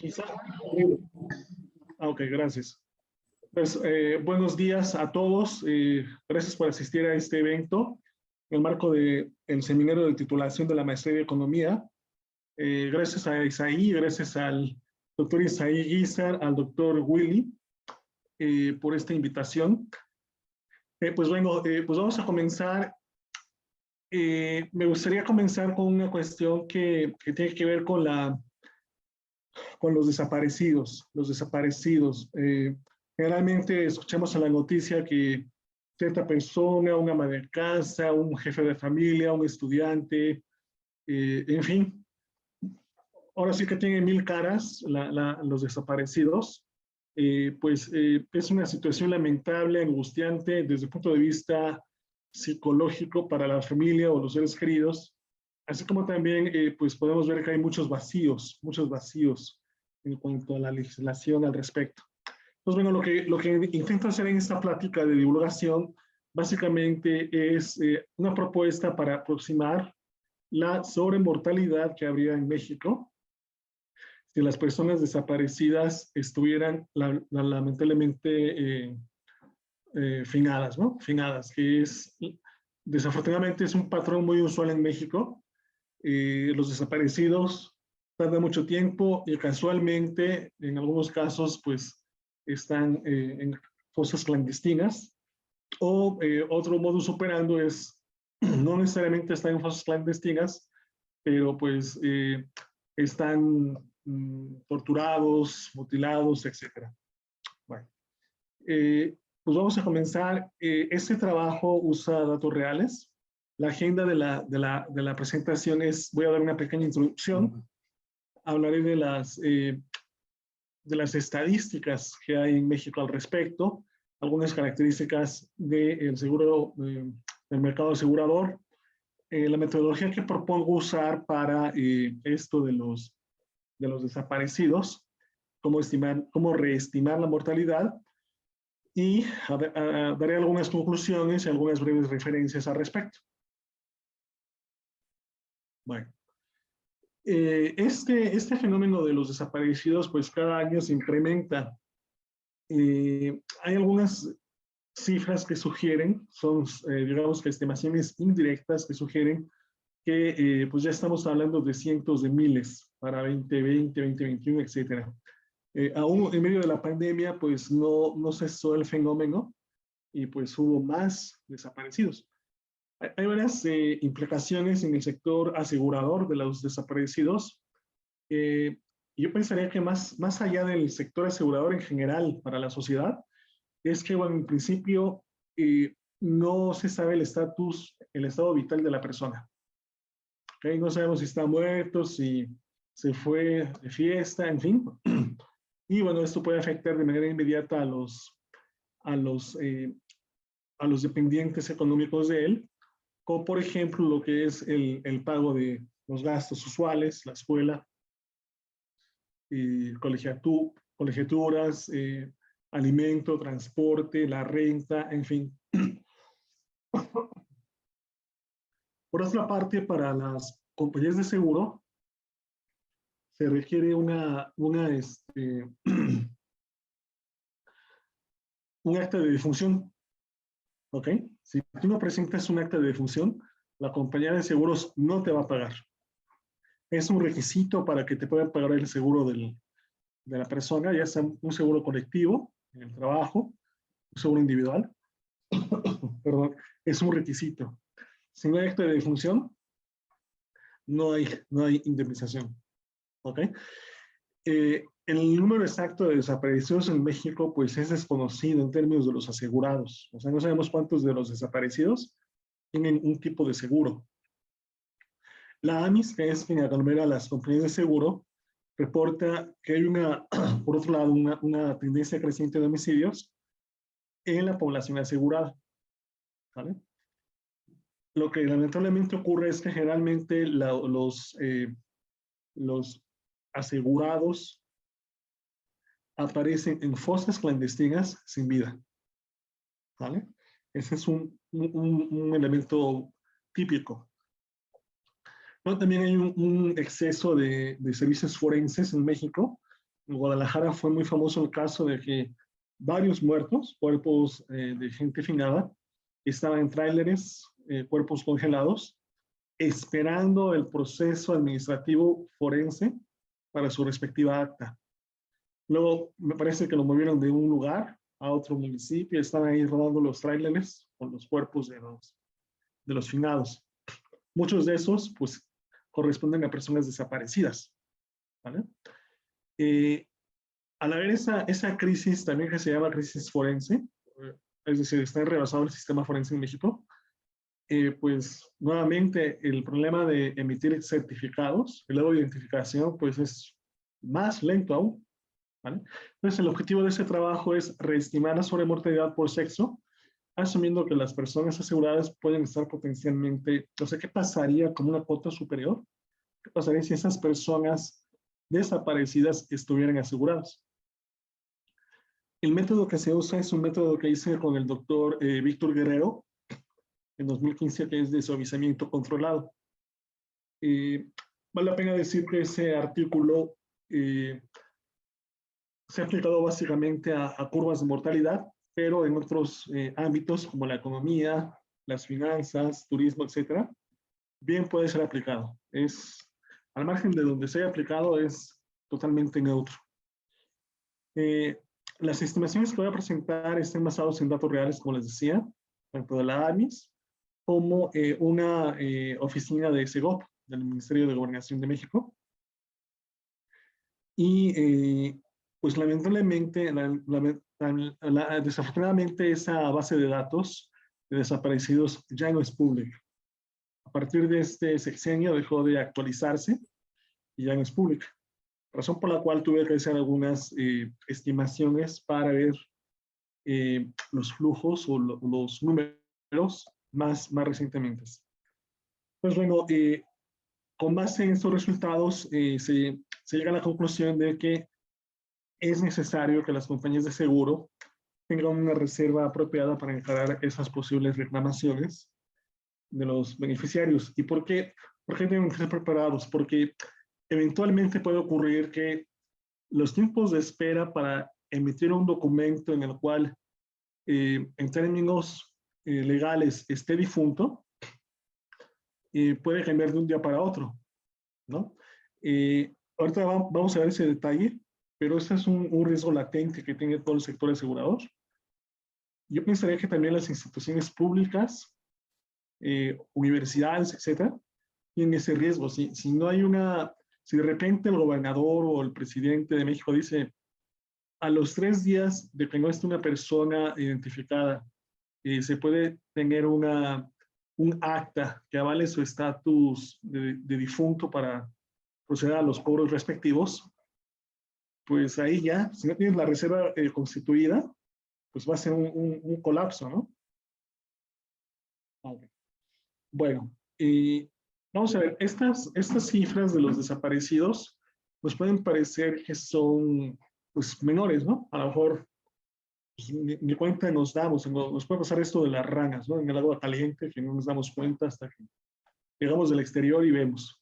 Quizá. Ok, gracias. Pues buenos días a todos. Gracias por asistir a este evento en el marco del seminario de titulación de la maestría de Economía. Gracias a Isaí, gracias al doctor Isaí Guizar, al doctor Willy, por esta invitación. Pues bueno, pues vamos a comenzar. Me gustaría comenzar con una cuestión que tiene que ver con los desaparecidos. Los desaparecidos. Generalmente escuchamos en la noticia que cierta persona, un ama de casa, un jefe de familia, un estudiante, en fin, ahora sí que tienen mil caras los desaparecidos. Es una situación lamentable, angustiante desde el punto de vista psicológico para la familia o los seres queridos, así como también pues podemos ver que hay muchos vacíos en cuanto a la legislación al respecto. Pues bueno, lo que intento hacer en esta plática de divulgación básicamente es una propuesta para aproximar la sobremortalidad que habría en México si las personas desaparecidas estuvieran lamentablemente finadas, ¿no? Finadas, que es, desafortunadamente es un patrón muy usual en México. Los desaparecidos tardan mucho tiempo y casualmente, en algunos casos, pues están en fosas clandestinas. O otro modus operandi es, no necesariamente están en fosas clandestinas, pero pues están torturados, mutilados, etc. Bueno, pues vamos a comenzar. Este trabajo usa datos reales. La agenda de la presentación es, voy a dar una pequeña introducción, hablaré de las estadísticas que hay en México al respecto, algunas características del seguro, del mercado asegurador, la metodología que propongo usar para esto de los desaparecidos, cómo reestimar la mortalidad y daré algunas conclusiones y algunas breves referencias al respecto. Bueno, este fenómeno de los desaparecidos, pues cada año se incrementa. Hay algunas cifras que sugieren, son digamos que estimaciones indirectas que sugieren que pues ya estamos hablando de cientos de miles para 2020, 2021, etcétera. Aún en medio de la pandemia, pues no cesó el fenómeno y pues hubo más desaparecidos. Hay varias implicaciones en el sector asegurador de los desaparecidos. Yo pensaría que más allá del sector asegurador en general para la sociedad, es que, bueno, en principio no se sabe el estatus, el estado vital de la persona. ¿Okay? No sabemos si está muerto, si se fue de fiesta, en fin. Y bueno, esto puede afectar de manera inmediata a los dependientes económicos de él, como por ejemplo lo que es el pago de los gastos usuales, la escuela, colegiaturas, alimento, transporte, la renta, en fin. Por otra parte, para las compañías de seguro, se requiere un acta de defunción. ¿Ok? Si tú no presentas un acta de defunción, la compañía de seguros no te va a pagar. Es un requisito para que te puedan pagar el seguro de la persona, ya sea un seguro colectivo en el trabajo, un seguro individual. Perdón, es un requisito. Si no hay acta de defunción, no hay indemnización. ¿Ok? El número exacto de desaparecidos en México pues es desconocido en términos de los asegurados. O sea, no sabemos cuántos de los desaparecidos tienen un tipo de seguro. La AMIS, que es quien aglomera las compañías de seguro, reporta que hay por otro lado, una tendencia creciente de homicidios en la población asegurada. ¿Vale? Lo que lamentablemente ocurre es que generalmente los asegurados aparecen en fosas clandestinas sin vida. ¿Vale? Ese es un elemento típico. ¿No? También hay un exceso de servicios forenses en México. En Guadalajara fue muy famoso el caso de que varios muertos, cuerpos de gente finada, estaban en tráileres, cuerpos congelados, esperando el proceso administrativo forense para su respectiva acta. Luego, me parece que lo movieron de un lugar a otro municipio, están ahí rodando los tráileres con los cuerpos de los finados. Muchos de esos, pues, corresponden a personas desaparecidas, ¿vale? Al haber esa crisis también que se llama crisis forense, es decir, está rebasado el sistema forense en México, pues nuevamente el problema de emitir certificados, el luego de identificación, pues es más lento aún, ¿vale? Entonces el objetivo de ese trabajo es reestimar la sobremortalidad por sexo, asumiendo que las personas aseguradas pueden estar potencialmente, o sea, ¿qué pasaría con una cuota superior? ¿Qué pasaría si esas personas desaparecidas estuvieran aseguradas? El método que se usa es un método que hice con el doctor Víctor Guerrero en 2015, que es de suavizamiento controlado. Vale la pena decir que ese artículo se ha aplicado básicamente a curvas de mortalidad, pero en otros ámbitos como la economía, las finanzas, turismo, etcétera, bien puede ser aplicado. Al margen de donde sea aplicado, es totalmente neutro. Las estimaciones que voy a presentar están basadas en datos reales, como les decía, tanto de la AMIS como una oficina de SEGOP, del Ministerio de Gobernación de México. Y pues lamentablemente, desafortunadamente, esa base de datos de desaparecidos ya no es pública. A partir de este sexenio dejó de actualizarse y ya no es pública. Razón por la cual tuve que hacer algunas estimaciones para ver los flujos o los números más recientemente. Pues bueno, con base en estos resultados se llega a la conclusión de que es necesario que las compañías de seguro tengan una reserva apropiada para encarar esas posibles reclamaciones de los beneficiarios. ¿Y por qué? ¿Por qué deben estar preparados? Porque eventualmente puede ocurrir que los tiempos de espera para emitir un documento en el cual, en términos legales, esté difunto, puede cambiar de un día para otro, ¿no? Ahorita vamos a ver ese detalle, pero ese es un riesgo latente que tiene todo el sector asegurador. Yo pensaría que también las instituciones públicas, universidades, etcétera, tienen ese riesgo. Si no hay si de repente el gobernador o el presidente de México dice, a los 3 días de que no esté una persona identificada, se puede tener un acta que avale su estatus de difunto para proceder a los cobros respectivos, pues ahí ya, si no tienes la reserva constituida, pues va a ser un colapso, ¿no? Okay. Bueno, vamos a ver, estas cifras de los desaparecidos nos pueden parecer que son pues menores, ¿no? A lo mejor pues, ni cuenta nos damos, nos puede pasar esto de las ranas, ¿no? En el agua caliente, que no nos damos cuenta hasta que llegamos del exterior y vemos.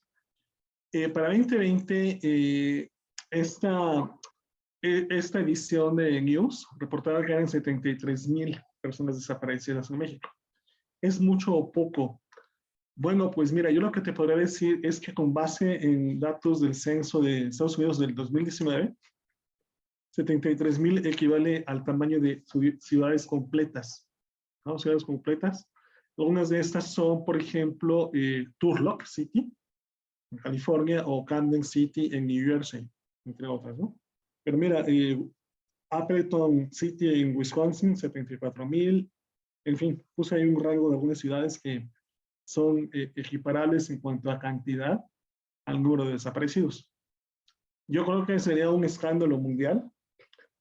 Para 2020, esta edición de News reportaba que eran 73,000 personas desaparecidas en México. ¿Es mucho o poco? Bueno, pues mira, yo lo que te podría decir es que con base en datos del censo de Estados Unidos del 2019, 73,000 equivale al tamaño de ciudades completas, ¿no? Ciudades completas. Algunas de estas son, por ejemplo, Turlock City, en California, o Camden City, en New Jersey, entre otras, ¿no? Pero mira, Appleton City en Wisconsin, 74,000. En fin, puse ahí un rango de algunas ciudades que son equiparables en cuanto a cantidad al número de desaparecidos. Yo creo que sería un escándalo mundial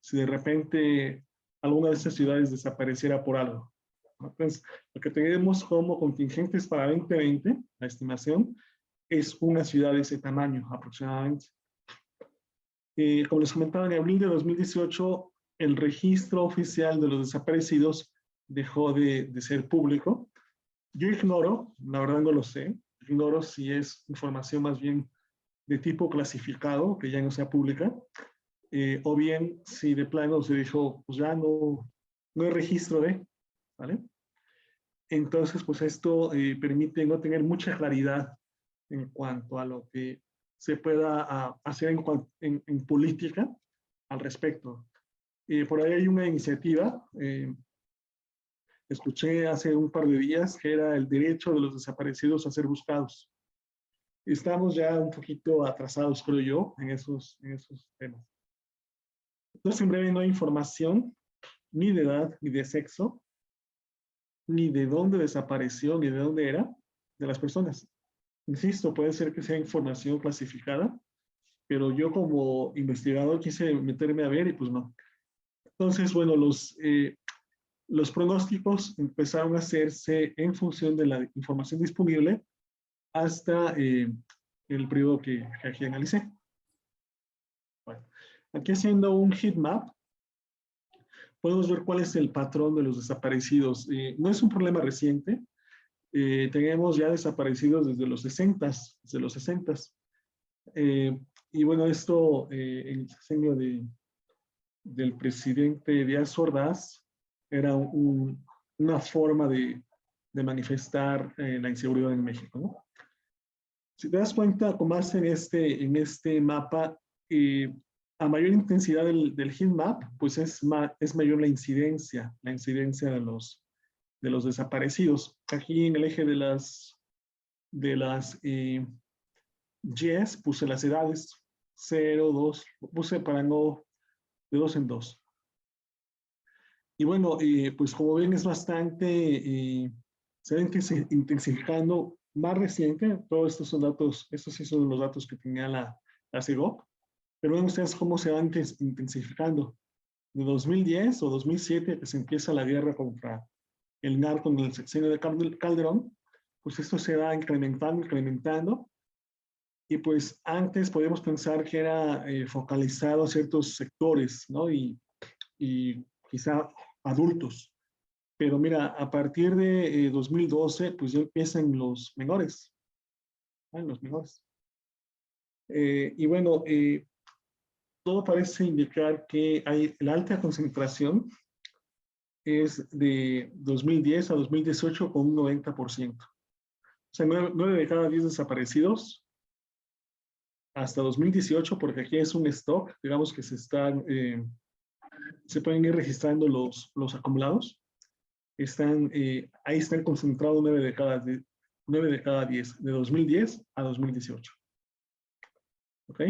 si de repente alguna de estas ciudades desapareciera por algo. Entonces, lo que tenemos como contingentes para 2020, la estimación, es una ciudad de ese tamaño aproximadamente. Como les comentaba, en abril de 2018, el registro oficial de los desaparecidos dejó de ser público. Yo ignoro, la verdad no lo sé, ignoro si es información más bien de tipo clasificado, que ya no sea pública, o bien si de plano se dijo, pues ya no hay registro de, ¿vale? Entonces, pues esto permite no tener mucha claridad en cuanto a lo que se pueda hacer en política al respecto. Por ahí hay una iniciativa, escuché hace un par de días, que era el derecho de los desaparecidos a ser buscados. Estamos ya un poquito atrasados, creo yo, en esos temas. Entonces, en breve, no hay información ni de edad, ni de sexo, ni de dónde desapareció, ni de dónde era, de las personas. Insisto, puede ser que sea información clasificada, pero yo como investigador quise meterme a ver y pues no. Entonces, bueno, los pronósticos empezaron a hacerse en función de la información disponible hasta el periodo que aquí analicé. Bueno, aquí haciendo un heat map, podemos ver cuál es el patrón de los desaparecidos. No es un problema reciente, tenemos ya desaparecidos desde los 60, desde los 60. Y bueno, esto en el sexenio del presidente Díaz Ordaz era una forma de manifestar la inseguridad en México, ¿no? Si te das cuenta, como hace en este mapa, a mayor intensidad del heat map, pues es mayor la incidencia de los desaparecidos. Aquí en el eje de las Yes, puse las edades, 0, 2, puse para no, de 2 en 2. Y bueno, pues como ven es bastante, se va intensificando más reciente, todos estos son datos, estos sí son los datos que tenía la CEGOP, pero ven ustedes cómo se va intensificando. De 2010 o 2007 que se empieza la guerra contra el narco en el sexenio de Calderón, pues esto se va incrementando, y pues antes podíamos pensar que era focalizado a ciertos sectores, ¿no? Y quizá adultos. Pero mira, a partir de 2012, pues ya empiezan los menores. Los menores. Y bueno, todo parece indicar que hay la alta concentración es de 2010 a 2018 con un 90%. O sea, 9 de cada 10 desaparecidos hasta 2018, porque aquí es un stock, digamos que se pueden ir registrando los acumulados. Ahí están concentrados 9 de cada 10, de 2010 a 2018. ¿Ok?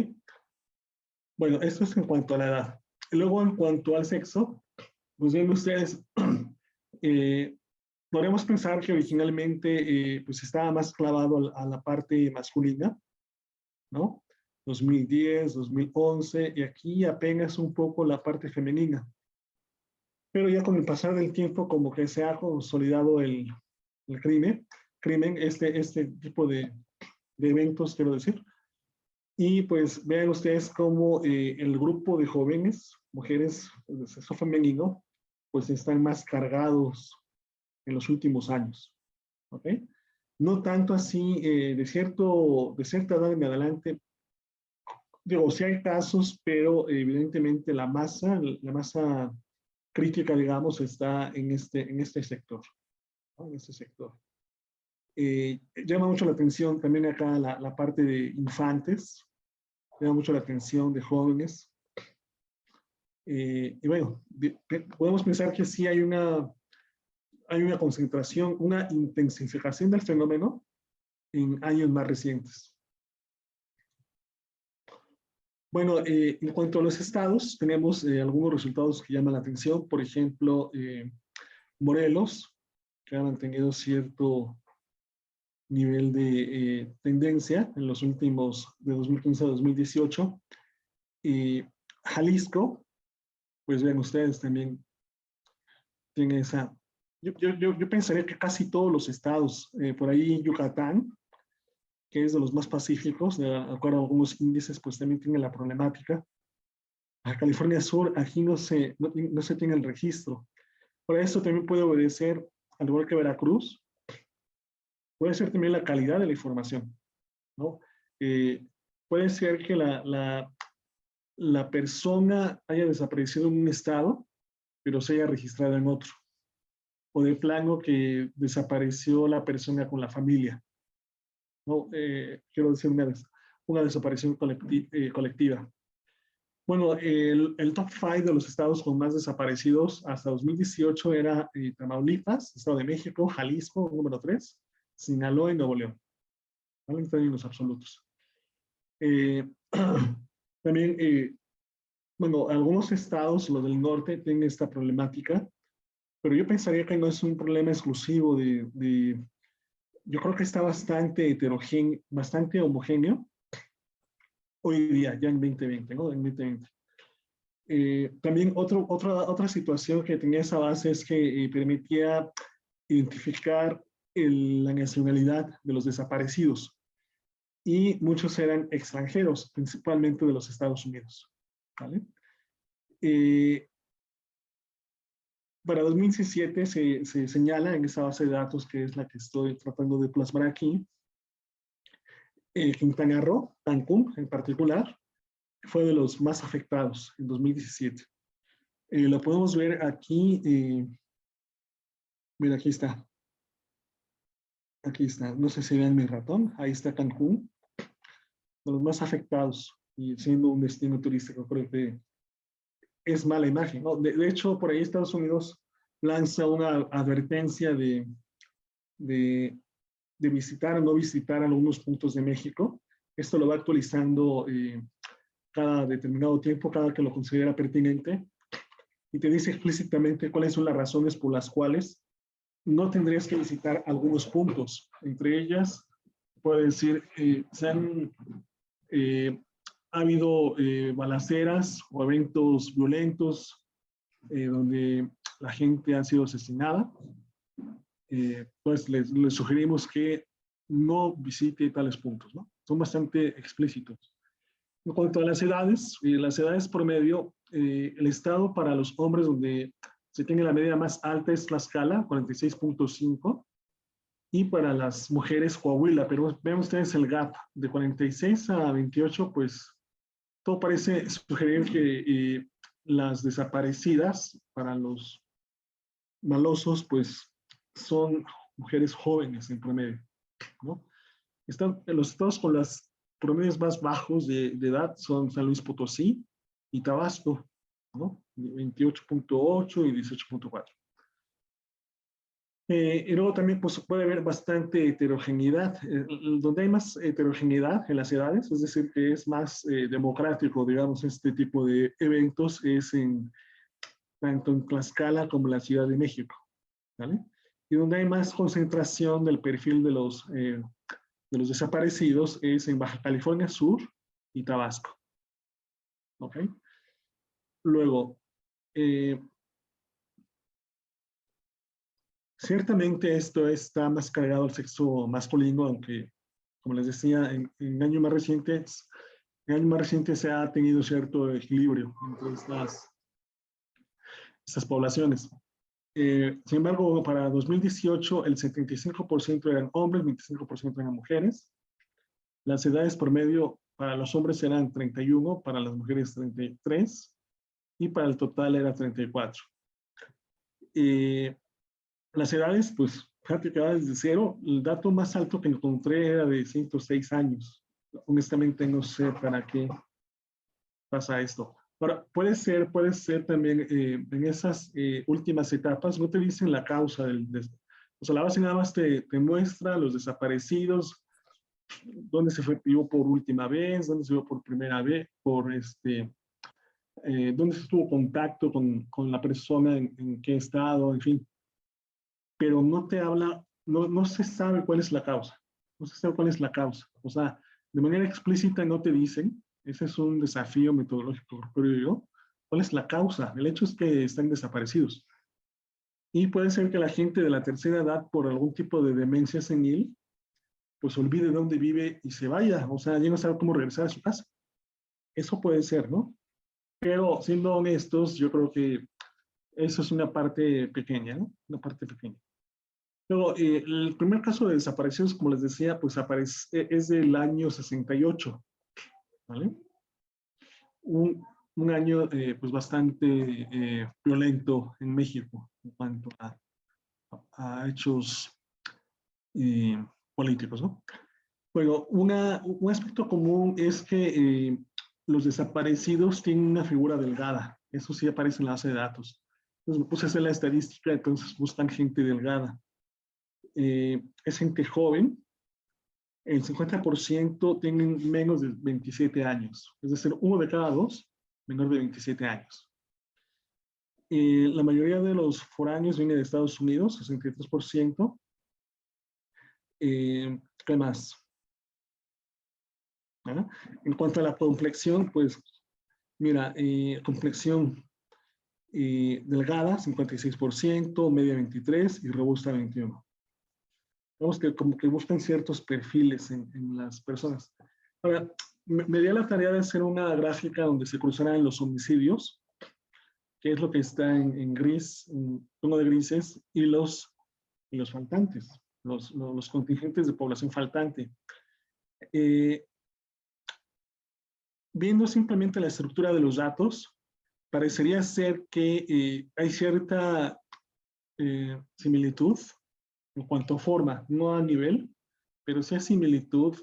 Bueno, esto es en cuanto a la edad. Luego, en cuanto al sexo, pues bien, ustedes podemos pensar que originalmente pues estaba más clavado a la parte masculina, ¿no? 2010, 2011, y aquí apenas un poco la parte femenina. Pero ya con el pasar del tiempo como que se ha consolidado el crimen, este tipo de eventos, quiero decir. Y pues vean ustedes cómo el grupo de jóvenes, mujeres de sexo femenino, pues están más cargados en los últimos años. ¿Ok? No tanto así, de cierta edad en adelante, digo, sí hay casos, pero evidentemente la masa crítica, digamos, está en este sector, ¿no? En este sector. Llama mucho la atención también acá la parte de infantes, llama mucho la atención de jóvenes. Y bueno, podemos pensar que sí hay una concentración, una intensificación del fenómeno en años más recientes. Bueno, en cuanto a los estados, tenemos algunos resultados que llaman la atención. Por ejemplo, Morelos, que ha mantenido cierto nivel de tendencia en los últimos, de 2015 a 2018. Jalisco, pues ven ustedes también tiene esa. Yo pensaría que casi todos los estados, por ahí Yucatán, que es de los más pacíficos, de acuerdo a algunos índices, pues también tiene la problemática. A California Sur, aquí no se tiene el registro. Por eso también puede obedecer, al igual que Veracruz, puede ser también la calidad de la información, ¿no? Puede ser que la persona haya desaparecido en un estado, pero se haya registrado en otro. O de plano que desapareció la persona con la familia. ¿No? Quiero decir una desaparición colectiva. Bueno, el top 5 de los estados con más desaparecidos hasta 2018 era Tamaulipas, Estado de México, Jalisco, número 3, Sinaloa y Nuevo León. ¿Vale? En términos absolutos. También, bueno, algunos estados, los del norte, tienen esta problemática, pero yo pensaría que no es un problema exclusivo yo creo que está bastante heterogéneo, bastante homogéneo hoy día, ya en 2020, ¿no? En 2020. También otra situación que tenía esa base es que permitía identificar la nacionalidad de los desaparecidos. Y muchos eran extranjeros, principalmente de los Estados Unidos. ¿Vale? Para 2017 se señala en esa base de datos, que es la que estoy tratando de plasmar aquí, Quintana Roo, Cancún en particular, fue de los más afectados en 2017. Lo podemos ver aquí, mira, aquí está. Aquí está, no sé si ven mi ratón, ahí está Cancún, de los más afectados, y siendo un destino turístico, creo que es mala imagen, ¿no? De hecho, por ahí Estados Unidos lanza una advertencia de visitar o no visitar algunos puntos de México. Esto lo va actualizando cada determinado tiempo, cada que lo considera pertinente, y te dice explícitamente cuáles son las razones por las cuales no tendrías que visitar algunos puntos. Entre ellas, puede decir, ha habido balaceras o eventos violentos donde la gente ha sido asesinada. Pues les sugerimos que no visite tales puntos, ¿no? Son bastante explícitos. En cuanto a las edades promedio, el estado para los hombres donde se tiene la medida más alta es Tlaxcala, 46.5, y para las mujeres Coahuila, pero ven ustedes el gap de 46 a 28, pues todo parece sugerir que las desaparecidas para los malosos, pues son mujeres jóvenes en promedio, ¿no? Están en los estados con los promedios más bajos de edad son San Luis Potosí y Tabasco, ¿no? 28.8 y 18.4. Y luego también pues, puede haber bastante heterogeneidad. Donde hay más heterogeneidad en las edades, es decir, que es más democrático, digamos, este tipo de eventos, es tanto en Tlaxcala como en la Ciudad de México, ¿vale? Y donde hay más concentración del perfil de los desaparecidos es en Baja California Sur y Tabasco. ¿Ok? Luego, ciertamente esto está más cargado al sexo masculino, aunque, como les decía, en años más recientes se ha tenido cierto equilibrio entre estas poblaciones. Sin embargo, para 2018, el 75% eran hombres, 25% eran mujeres. Las edades promedio para los hombres eran 31, para las mujeres 33, y para el total era 34. Las edades, pues, prácticamente desde cero. El dato más alto que encontré era de 106 años. Honestamente, no sé para qué pasa esto. Ahora, puede ser también en esas últimas etapas, no te dicen la causa o sea, la base nada más te muestra los desaparecidos, dónde se fue vivo por última vez, dónde se vio por primera vez, dónde se tuvo contacto con la persona, en qué estado, en fin. Pero no te habla, no se sabe cuál es la causa. No se sabe cuál es la causa. O sea, de manera explícita no te dicen. Ese es un desafío metodológico, creo yo. ¿Cuál es la causa? El hecho es que están desaparecidos. Y puede ser que la gente de la tercera edad, por algún tipo de demencia senil, pues olvide dónde vive y se vaya. O sea, ya no sabe cómo regresar a su casa. Eso puede ser, ¿no? Pero siendo honestos, yo creo que eso es una parte pequeña, ¿no? Una parte pequeña. Luego, el primer caso de desapariciones, como les decía, pues es del año 68, ¿vale? un año pues bastante violento en México en cuanto a hechos eh, políticos, ¿no? Bueno, un aspecto común es que los desaparecidos tienen una figura delgada. Eso sí aparece en la base de datos. Entonces me puse a hacer la estadística, entonces buscan gente delgada. Es gente joven. El 50% tienen menos de 27 años. Es decir, uno de cada dos menor de 27 años. La mayoría de los foráneos viene de Estados Unidos, 63%. ¿Qué más? ¿Ah? En cuanto a la complexión, pues mira, complexión delgada, 56%, media 23% y robusta 21%. Vemos que como que buscan ciertos perfiles en las personas. Ahora, me di a la tarea de hacer una gráfica donde se cruzaran los homicidios, que es lo que está en gris, en tono de grises, y los faltantes, los contingentes de población faltante. Viendo simplemente la estructura de los datos, parecería ser que hay cierta similitud en cuanto a forma, no a nivel, pero sí hay similitud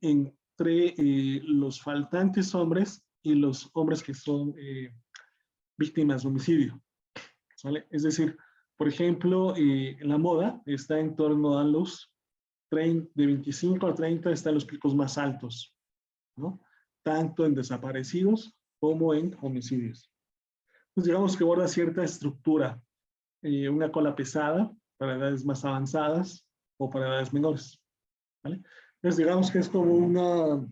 entre los faltantes hombres y los hombres que son víctimas de homicidio, ¿vale? Es decir, por ejemplo, la moda está en torno a los 30, de 25 a 30 están los picos más altos, ¿no? Tanto en desaparecidos como en homicidios. Pues digamos que guarda cierta estructura, una cola pesada para edades más avanzadas o para edades menores, ¿vale? Entonces digamos que es como una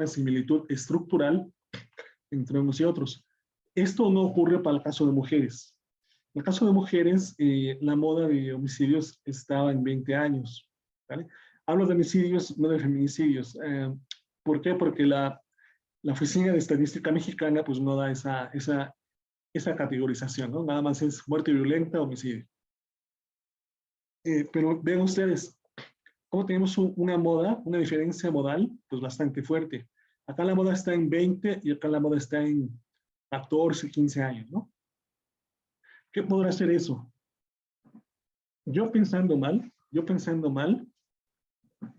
similitud estructural entre unos y otros. Esto no ocurre para el caso de mujeres. En el caso de mujeres, la moda de homicidios estaba en 20 años, ¿vale? Hablo de homicidios, no de feminicidios. ¿Por qué? Porque la Oficina de Estadística Mexicana pues no da esa categorización, ¿no? Nada más es muerte violenta, homicidio. Pero vean ustedes, cómo tenemos una diferencia modal pues bastante fuerte. Acá la moda está en 20 y acá la moda está en 14, 15 años, ¿no? ¿Qué podrá ser eso? Yo pensando mal,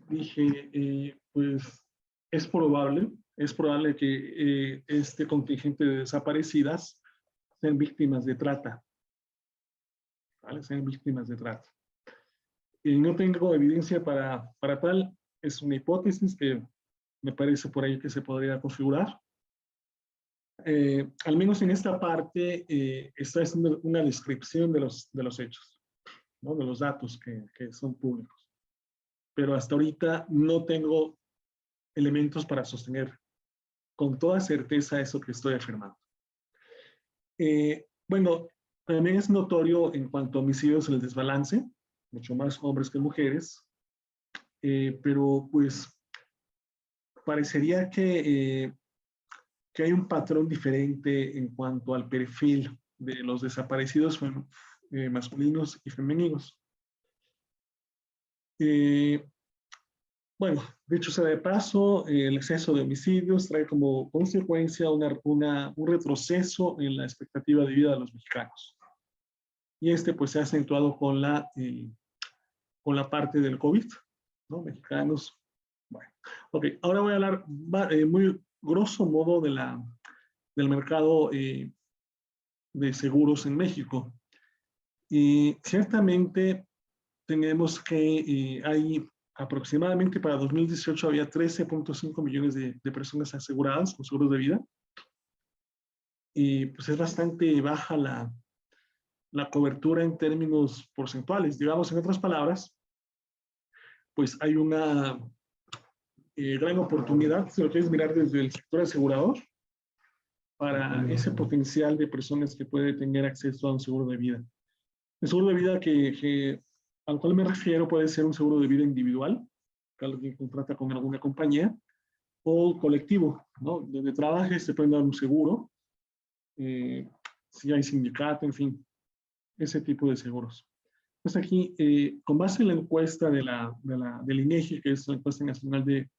dije, pues es probable que este contingente de desaparecidas sean víctimas de trata, ¿vale? Sean víctimas de trata. Y no tengo evidencia para tal, es una hipótesis que me parece por ahí que se podría configurar. Al menos en esta parte está haciendo una descripción de los hechos, ¿no? De los datos que son públicos. Pero hasta ahorita no tengo elementos para sostener con toda certeza eso que estoy afirmando. Bueno, también es notorio en cuanto a homicidios el desbalance, mucho más hombres que mujeres, pero pues parecería que hay un patrón diferente en cuanto al perfil de los desaparecidos masculinos y femeninos. Bueno, dicho sea de paso, el exceso de homicidios trae como consecuencia un retroceso en la expectativa de vida de los mexicanos. Y pues se ha acentuado con la parte del COVID, ¿no? Mexicanos. Bueno, ok, ahora voy a hablar muy grosso modo del mercado de seguros en México. Y ciertamente tenemos que hay aproximadamente para 2018 había 13.5 millones de personas aseguradas con seguros de vida. Y pues es bastante baja la cobertura en términos porcentuales. Digamos, en otras palabras, pues hay una gran oportunidad, si lo quieres mirar desde el sector asegurador, para ese potencial de personas que puede tener acceso a un seguro de vida. El seguro de vida al cual me refiero puede ser un seguro de vida individual, que alguien contrata con alguna compañía, o colectivo, ¿no? Donde trabajes te pueden dar un seguro, si hay sindicato, en fin, ese tipo de seguros. Pues aquí, con base en la encuesta del INEGI, que es la encuesta nacional de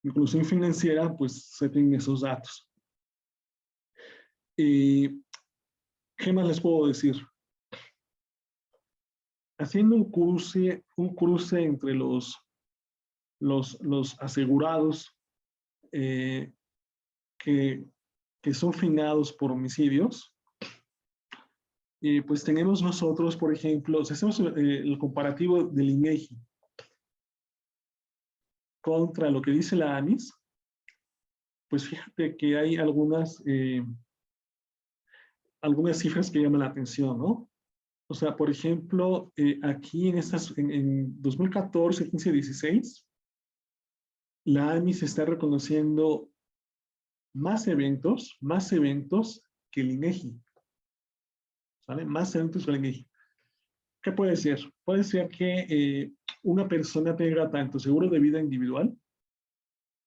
inclusión financiera, pues se tienen esos datos. ¿Qué más les puedo decir? Haciendo un cruce entre los asegurados que son finados por homicidios, pues tenemos nosotros, por ejemplo, si hacemos el comparativo del INEGI contra lo que dice la AMIS, pues fíjate que hay algunas cifras que llaman la atención, ¿no? O sea, por ejemplo, aquí en 2014, 15, 16, la AMIS está reconociendo más eventos que el INEGI. ¿Sale? Más eventos que el INEGI. ¿Qué puede ser? Puede ser que una persona tenga tanto seguro de vida individual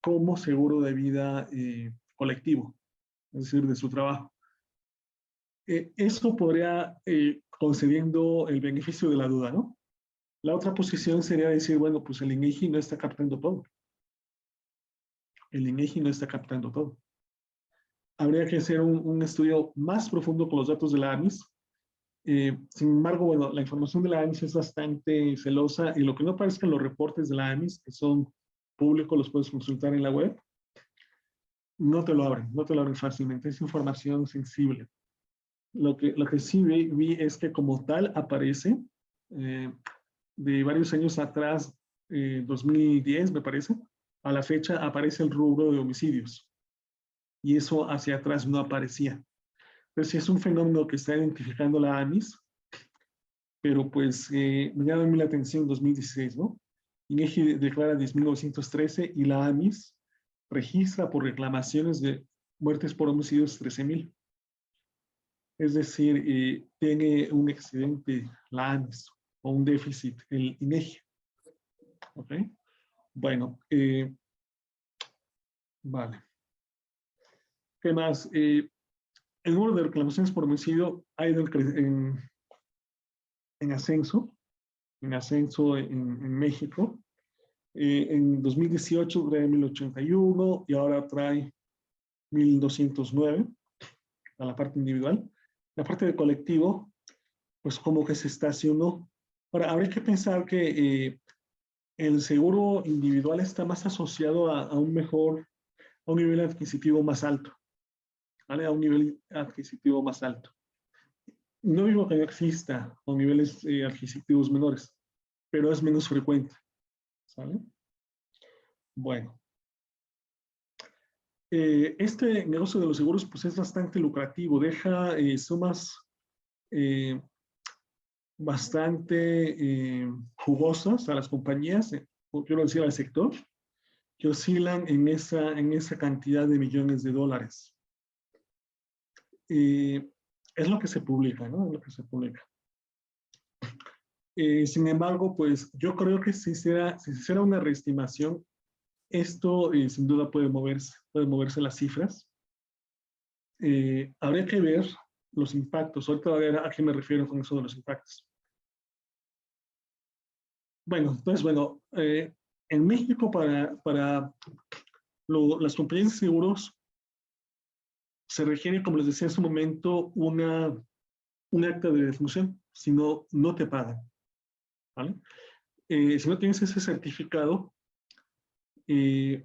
como seguro de vida colectivo, es decir, de su trabajo. Eso podría, concediendo el beneficio de la duda, ¿no? La otra posición sería decir, bueno, pues el INEGI no está captando todo. El INEGI no está captando todo. Habría que hacer un estudio más profundo con los datos de la AMIS. Sin embargo, bueno, la información de la AMIS es bastante celosa y lo que no aparezca en los reportes de la AMIS, que son públicos, los puedes consultar en la web, no te lo abren fácilmente, es información sensible. Lo que sí vi es que como tal aparece de varios años atrás, 2010 me parece, a la fecha aparece el rubro de homicidios y eso hacia atrás no aparecía. Entonces sí es un fenómeno que está identificando la AMIS, pero pues me llama a mí la atención 2016, ¿no? INEGI declara 10.913 y la AMIS registra por reclamaciones de muertes por homicidios 13.000. Es decir, tiene un excedente la AMIS o un déficit el INEGI. ¿Ok? Bueno, vale. ¿Qué más? El número de reclamaciones por homicidio ha ido en ascenso en México. En 2018 trae 1081 y ahora trae 1209 a la parte individual. La parte de colectivo, pues como que se estacionó. Ahora, habría que pensar que el seguro individual está más asociado a un nivel adquisitivo más alto, ¿vale? A un nivel adquisitivo más alto. No digo que no exista con niveles adquisitivos menores, pero es menos frecuente, ¿sale? Bueno. Este negocio de los seguros pues es bastante lucrativo, deja sumas bastante jugosas a las compañías, quiero decir al sector, que oscilan en esa cantidad de millones de dólares. Es lo que se publica, ¿no? Es lo que se publica. Sin embargo, pues yo creo que si se hiciera una reestimación, esto sin duda puede moverse las cifras. Habría que ver los impactos. Ahorita voy a ver a qué me refiero con eso de los impactos. Bueno, entonces, bueno, en México para las compañías de seguros se requiere, como les decía en su momento, un acta de defunción, si no, no te pagan. ¿Vale? Si no tienes ese certificado,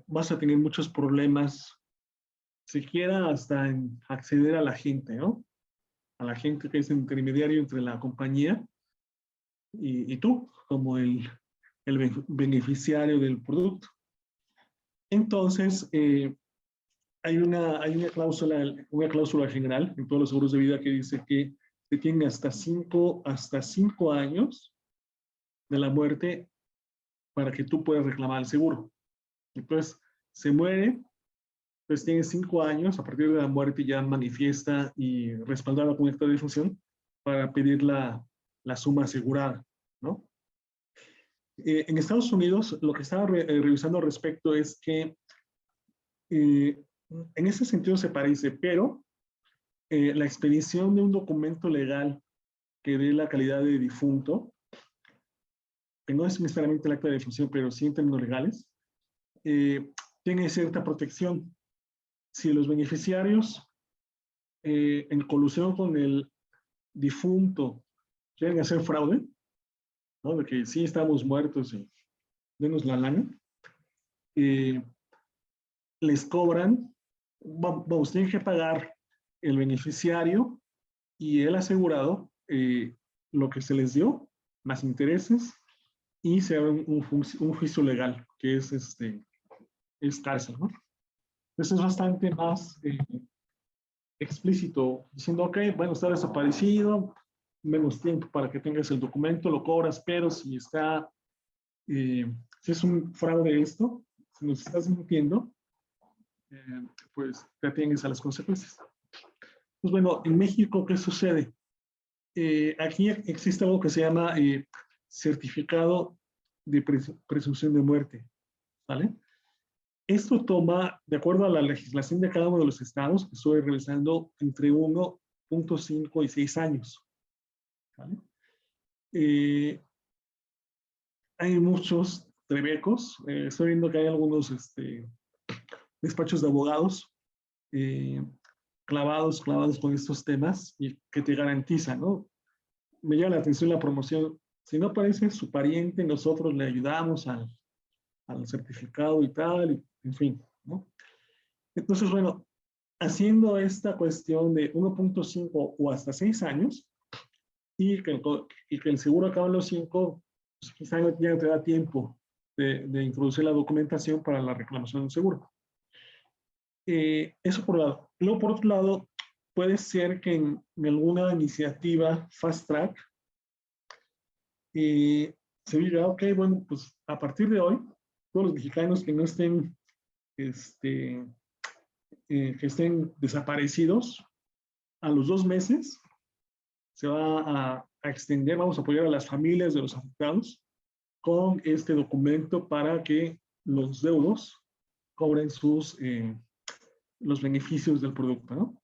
vas a tener muchos problemas, siquiera hasta en acceder a la gente, ¿no? A la gente que es intermediario entre la compañía y tú, como el beneficiario del producto. Entonces, hay una cláusula general en todos los seguros de vida que dice que se tiene hasta cinco años de la muerte para que tú puedas reclamar el seguro. Entonces, se muere, pues tiene 5 años, a partir de la muerte ya manifiesta y respaldada con acta de defunción para pedir la suma asegurada, ¿no? En Estados Unidos, lo que estaba revisando al respecto es que en ese sentido se parece, pero la expedición de un documento legal que dé la calidad de difunto que no es necesariamente el acta de defunción, pero sí en términos legales, tiene cierta protección. Si los beneficiarios, en colusión con el difunto, quieren hacer fraude, ¿no? De que sí estamos muertos y denos la lana, les cobran, vamos, tienen que pagar el beneficiario y el asegurado lo que se les dio, más intereses, y se abre un juicio legal, que es cárcel, ¿no? Entonces es bastante más explícito, diciendo, ok, bueno, está desaparecido, menos tiempo para que tengas el documento, lo cobras, pero si está, si es un fraude esto, si nos estás mintiendo, pues te atienes a las consecuencias. Pues bueno, en México, ¿qué sucede? Aquí existe algo que se llama certificado de presunción de muerte, ¿vale? Esto toma, de acuerdo a la legislación de cada uno de los estados, que estoy revisando, entre 1.5 y 6 años, ¿vale? Hay muchos trebecos, estoy viendo que hay algunos despachos de abogados clavados con estos temas y que te garantizan, ¿no? Me llama la atención la promoción. Si no aparece su pariente, nosotros le ayudamos al certificado y tal, y, en fin, ¿no? Entonces, bueno, haciendo esta cuestión de 1.5 o hasta 6 años, y que el seguro acaba en los 5, pues quizá ya no te da tiempo de introducir la documentación para la reclamación del seguro. Eso por un lado. Luego, por otro lado, puede ser que en alguna iniciativa fast track se diga, ok, bueno, pues a partir de hoy, todos los mexicanos que no estén, que estén desaparecidos, a los 2 meses se va a extender, vamos a apoyar a las familias de los afectados con este documento para que los deudos cobren los beneficios del producto, ¿no?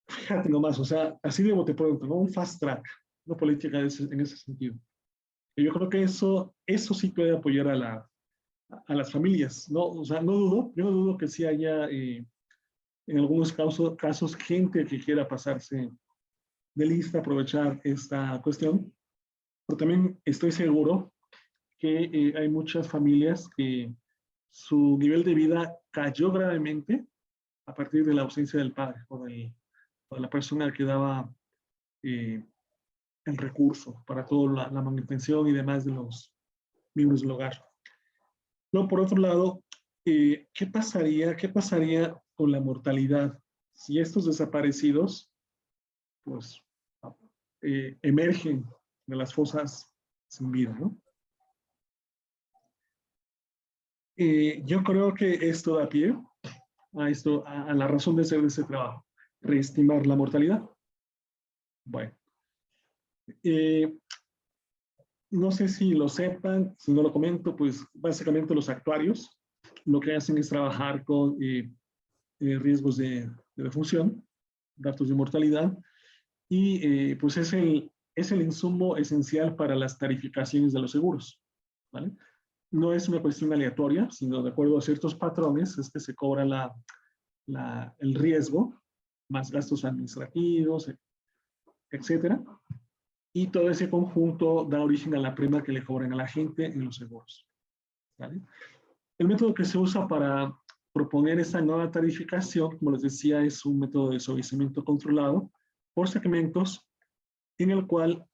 Fíjate nomás, o sea, así de bote pronto, ¿no? Un fast track, una política en ese sentido. Y yo creo que eso sí puede apoyar a las familias, ¿no? O sea, yo no dudo que sí haya en algunos casos gente que quiera pasarse de lista, aprovechar esta cuestión, pero también estoy seguro que hay muchas familias que su nivel de vida cayó gravemente a partir de la ausencia del padre o de la persona que daba el recurso para toda la manutención y demás de los miembros del hogar. Luego, por otro lado, ¿qué pasaría con la mortalidad si estos desaparecidos pues, emergen de las fosas sin vida, ¿no? Yo creo que esto da pie a la razón de ser de ese trabajo, reestimar la mortalidad. Bueno, no sé si lo sepan, si no lo comento, pues básicamente los actuarios lo que hacen es trabajar con riesgos de defunción, datos de mortalidad, y pues es el insumo esencial para las tarificaciones de los seguros, ¿vale? No es una cuestión aleatoria, sino de acuerdo a ciertos patrones es que se cobra el riesgo, más gastos administrativos, etcétera. Y todo ese conjunto da origen a la prima que le cobran a la gente en los seguros, ¿vale? El método que se usa para proponer esta nueva tarificación, como les decía, es un método de suavizamiento controlado por segmentos en el cual,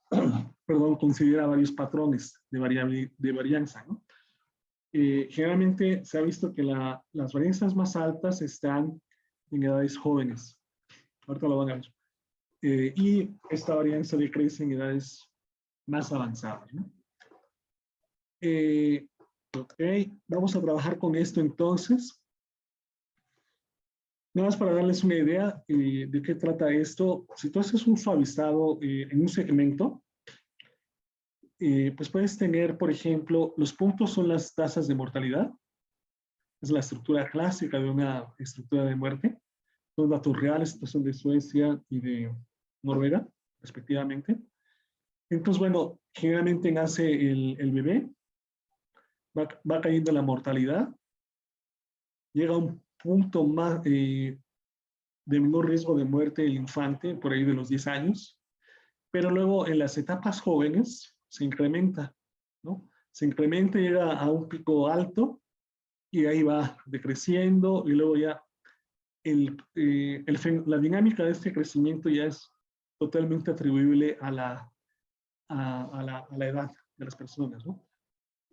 perdón, considera varios patrones de varianza, ¿no? Generalmente se ha visto que las varianzas más altas están en edades jóvenes. Ahorita lo van a ver. Y esta varianza decrece en edades más avanzadas, ¿no? Ok, vamos a trabajar con esto entonces. Nada más para darles una idea de qué trata esto. Si tú haces un suavizado en un segmento, pues puedes tener, por ejemplo, los puntos son las tasas de mortalidad. Es la estructura clásica de una estructura de muerte. Son datos reales, estos son de Suecia y de Noruega, respectivamente. Entonces, bueno, generalmente nace el bebé, va cayendo la mortalidad, llega a un punto más de menor riesgo de muerte el infante, por ahí de los 10 años, pero luego en las etapas jóvenes se incrementa, ¿no? Se incrementa, llega a un pico alto y ahí va decreciendo y luego ya la dinámica de este crecimiento ya es totalmente atribuible a la edad de las personas, ¿no?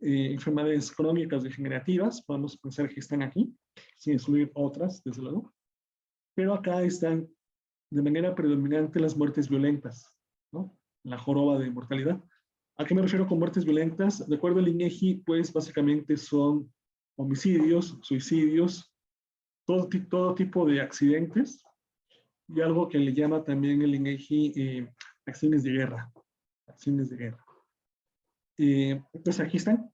Enfermedades crónicas degenerativas, podemos pensar que están aquí, sin excluir otras, desde luego, pero acá están de manera predominante las muertes violentas, ¿no? La joroba de mortalidad. ¿A qué me refiero con muertes violentas? De acuerdo al INEGI, pues básicamente son homicidios, suicidios, todo tipo de accidentes y algo que le llama también el INEGI acciones de guerra. Acciones de guerra. Pues aquí están.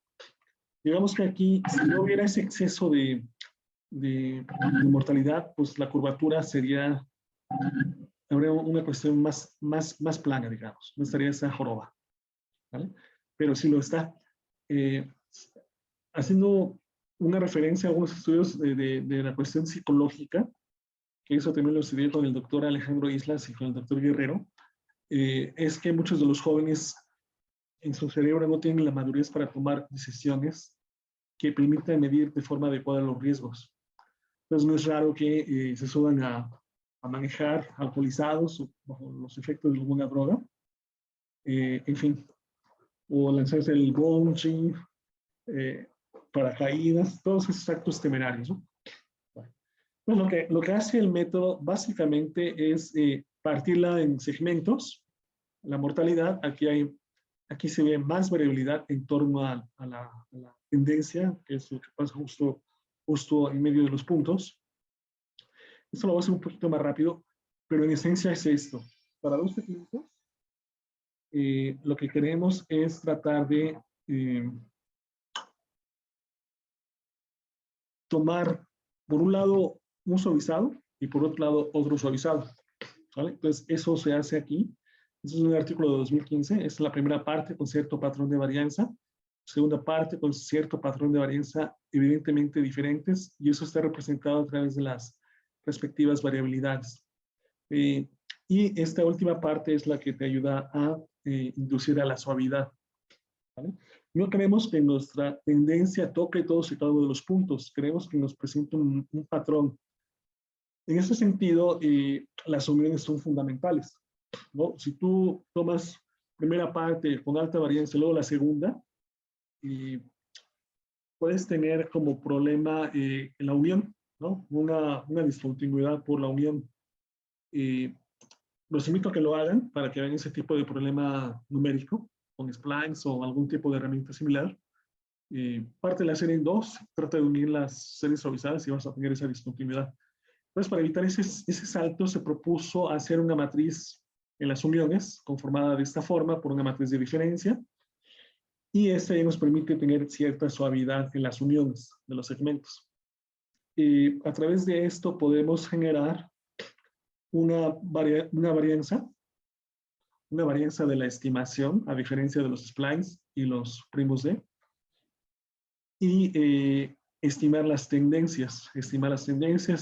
Digamos que aquí, si no hubiera ese exceso de mortalidad, pues la curvatura sería, habría una cuestión más plana, digamos. No estaría esa joroba, ¿vale? Pero sí lo está. Eh, Haciendo una referencia a algunos estudios de la cuestión psicológica, que eso también lo estudié con el doctor Alejandro Islas y con el doctor Guerrero, es que muchos de los jóvenes en su cerebro no tienen la madurez para tomar decisiones que permitan medir de forma adecuada los riesgos. Entonces no es raro que se suban a manejar alcoholizados o bajo los efectos de alguna droga, en fin, o lanzarse el bungee, paracaídas, todos esos actos temerarios, ¿no? Bueno, pues lo que hace el método básicamente es partirla en segmentos, la mortalidad, aquí se ve más variabilidad en torno a la tendencia, que es lo que pasa justo en medio de los puntos. Esto lo voy a hacer un poquito más rápido, pero en esencia es esto. Para los segmentos, lo que queremos es tratar de tomar, por un lado, un suavizado y por otro lado, otro suavizado, ¿vale? Entonces, eso se hace aquí. Este es un artículo de 2015. Esta es la primera parte con cierto patrón de varianza. Segunda parte con cierto patrón de varianza evidentemente diferentes, y eso está representado a través de las respectivas variabilidades. Y esta última parte es la que te ayuda a inducir a la suavidad, ¿vale? No creemos que nuestra tendencia toque todos y cada uno de los puntos, creemos que nos presenta un patrón. En ese sentido, las uniones son fundamentales, ¿no? Si tú tomas primera parte con alta varianza y luego la segunda, puedes tener como problema en la unión, ¿no? Una discontinuidad por la unión. Los invito a que lo hagan para que vean ese tipo de problema numérico con splines o algún tipo de herramienta similar. Parte de la serie en dos, trata de unir las series suavizadas y vas a tener esa discontinuidad. Entonces, para evitar ese salto, se propuso hacer una matriz en las uniones, conformada de esta forma por una matriz de diferencia, y esta ya nos permite tener cierta suavidad en las uniones de los segmentos. A través de esto podemos generar una varianza de la estimación, a diferencia de los splines y los primos D, y estimar las tendencias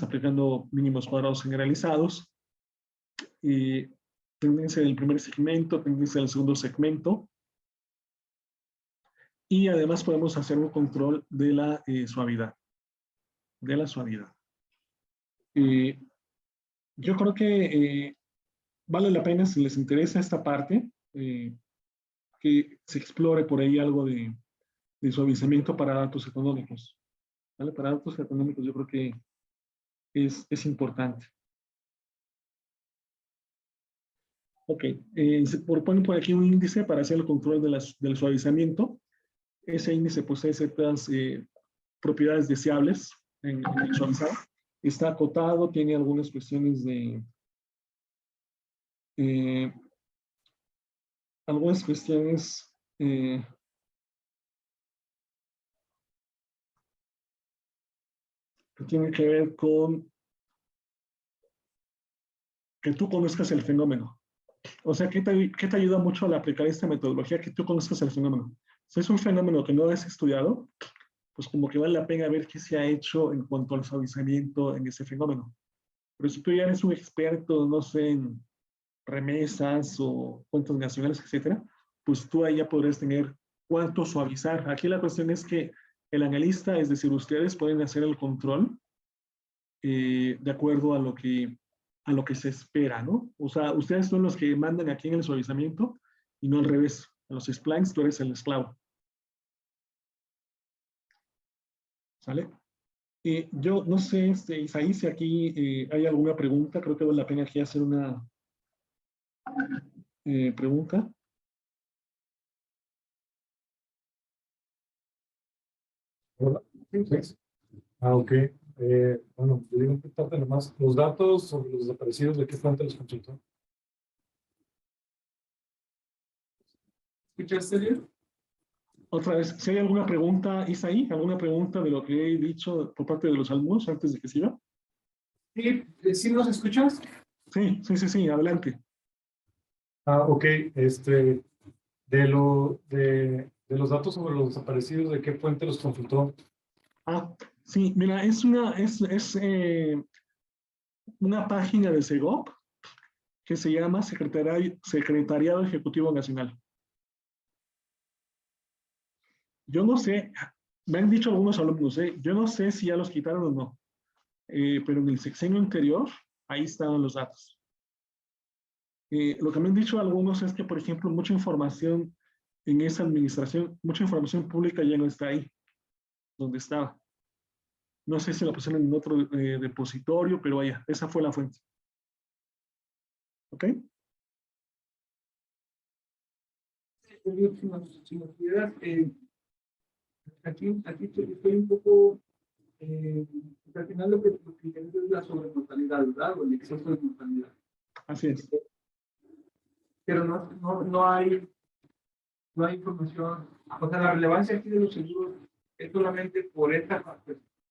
aplicando mínimos cuadrados generalizados, tendencia del primer segmento, tendencia del segundo segmento, y además podemos hacer un control de la suavidad. Yo creo que vale la pena, si les interesa esta parte, que se explore por ahí algo de suavizamiento para datos económicos, ¿vale? Para datos económicos yo creo que es importante. Ok, ponen por aquí un índice para hacer el control del suavizamiento. Ese índice posee ciertas propiedades deseables en el suavizado. Está acotado, tiene algunas cuestiones de... algunas cuestiones que tienen que ver con que tú conozcas el fenómeno, O sea, ¿qué te ayuda mucho al aplicar esta metodología? Que tú conozcas el fenómeno. Si es un fenómeno que no has estudiado, pues como que vale la pena ver qué se ha hecho en cuanto al suavizamiento en ese fenómeno. Pero si tú ya eres un experto, no sé, en remesas o cuentas nacionales, etcétera, pues tú ahí ya podrás tener cuánto suavizar. Aquí la cuestión es que el analista, es decir, ustedes pueden hacer el control de acuerdo a lo que se espera, ¿no? O sea, ustedes son los que mandan aquí en el suavizamiento y no al revés. En los splines tú eres el esclavo. ¿Sale? Yo no sé, Isaí, si aquí hay alguna pregunta. Creo que vale la pena aquí hacer una pregunta. Hola. Sí. Ok. Bueno, te digo un poquito nomás. Los datos sobre los desaparecidos, ¿de qué fuente los consultó? ¿Escuchaste bien? Otra vez, si hay alguna pregunta, Isaí, alguna pregunta de lo que he dicho por parte de los alumnos antes de que siga. Sí, ¿sí nos escuchas? Sí, adelante. Ok. De los datos sobre los desaparecidos, ¿de qué fuente los consultó? Sí, mira, una página de SEGOP que se llama Secretariado Ejecutivo Nacional. Yo no sé, me han dicho algunos alumnos, yo no sé si ya los quitaron o no, pero en el sexenio anterior, ahí estaban los datos. Lo que me han dicho algunos es que, por ejemplo, mucha información en esa administración, mucha información pública ya no está ahí, donde estaba. No sé si la pusieron en otro depositorio, pero vaya, esa fue la fuente. ¿Ok? Si nos pudieras, aquí estoy un poco, al final lo que es la sobremortalidad, ¿verdad? O el exceso de mortalidad. Así es. Pero no hay información. O sea, la relevancia aquí de los seguros es solamente por esta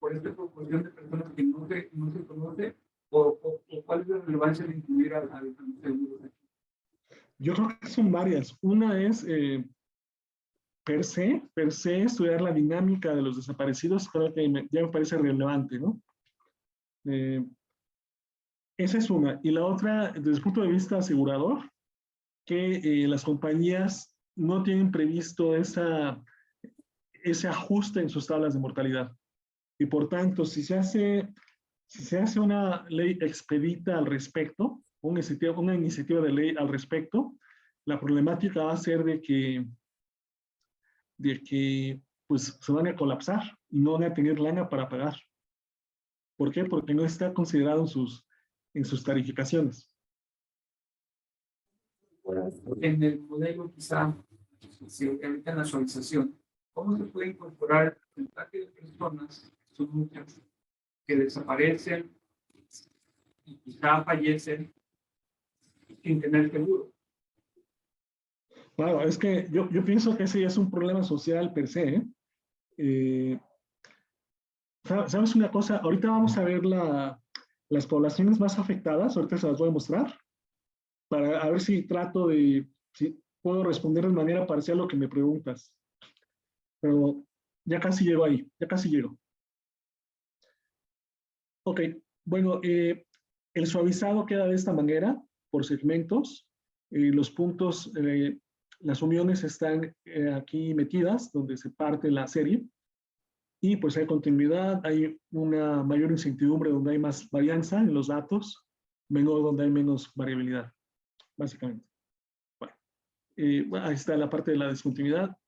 proporción de personas que no se conoce, o cuál es la relevancia de incluir a los seguros aquí. Yo creo que son varias. Una es per se, estudiar la dinámica de los desaparecidos, creo que ya me parece relevante, ¿no? Eh, esa es una. Y la otra, desde el punto de vista asegurador, que las compañías no tienen previsto ese ajuste en sus tablas de mortalidad. Y por tanto, si se hace una ley expedita al respecto, una iniciativa de ley al respecto, la problemática va a ser de que pues se van a colapsar y no van a tener lana para pagar. ¿Por qué? Porque no está considerado en sus tarificaciones. En el modelo quizá se evita la suavización. ¿Cómo se puede incorporar el porcentaje de personas, son muchas, que desaparecen y quizá fallecen sin tener seguro? Claro, es que yo pienso que ese ya es un problema social per se. Eh, ¿Sabes una cosa? Ahorita vamos a ver las poblaciones más afectadas, ahorita se las voy a mostrar, para a ver si puedo responder de manera parcial lo que me preguntas. Pero ya casi llego ahí, ya casi llego. Ok, bueno, el suavizado queda de esta manera, por segmentos. Los puntos, las uniones están aquí metidas, donde se parte la serie. Y pues hay continuidad, hay una mayor incertidumbre donde hay más varianza en los datos, menor donde hay menos variabilidad, básicamente. Bueno, ahí está la parte de la discontinuidad.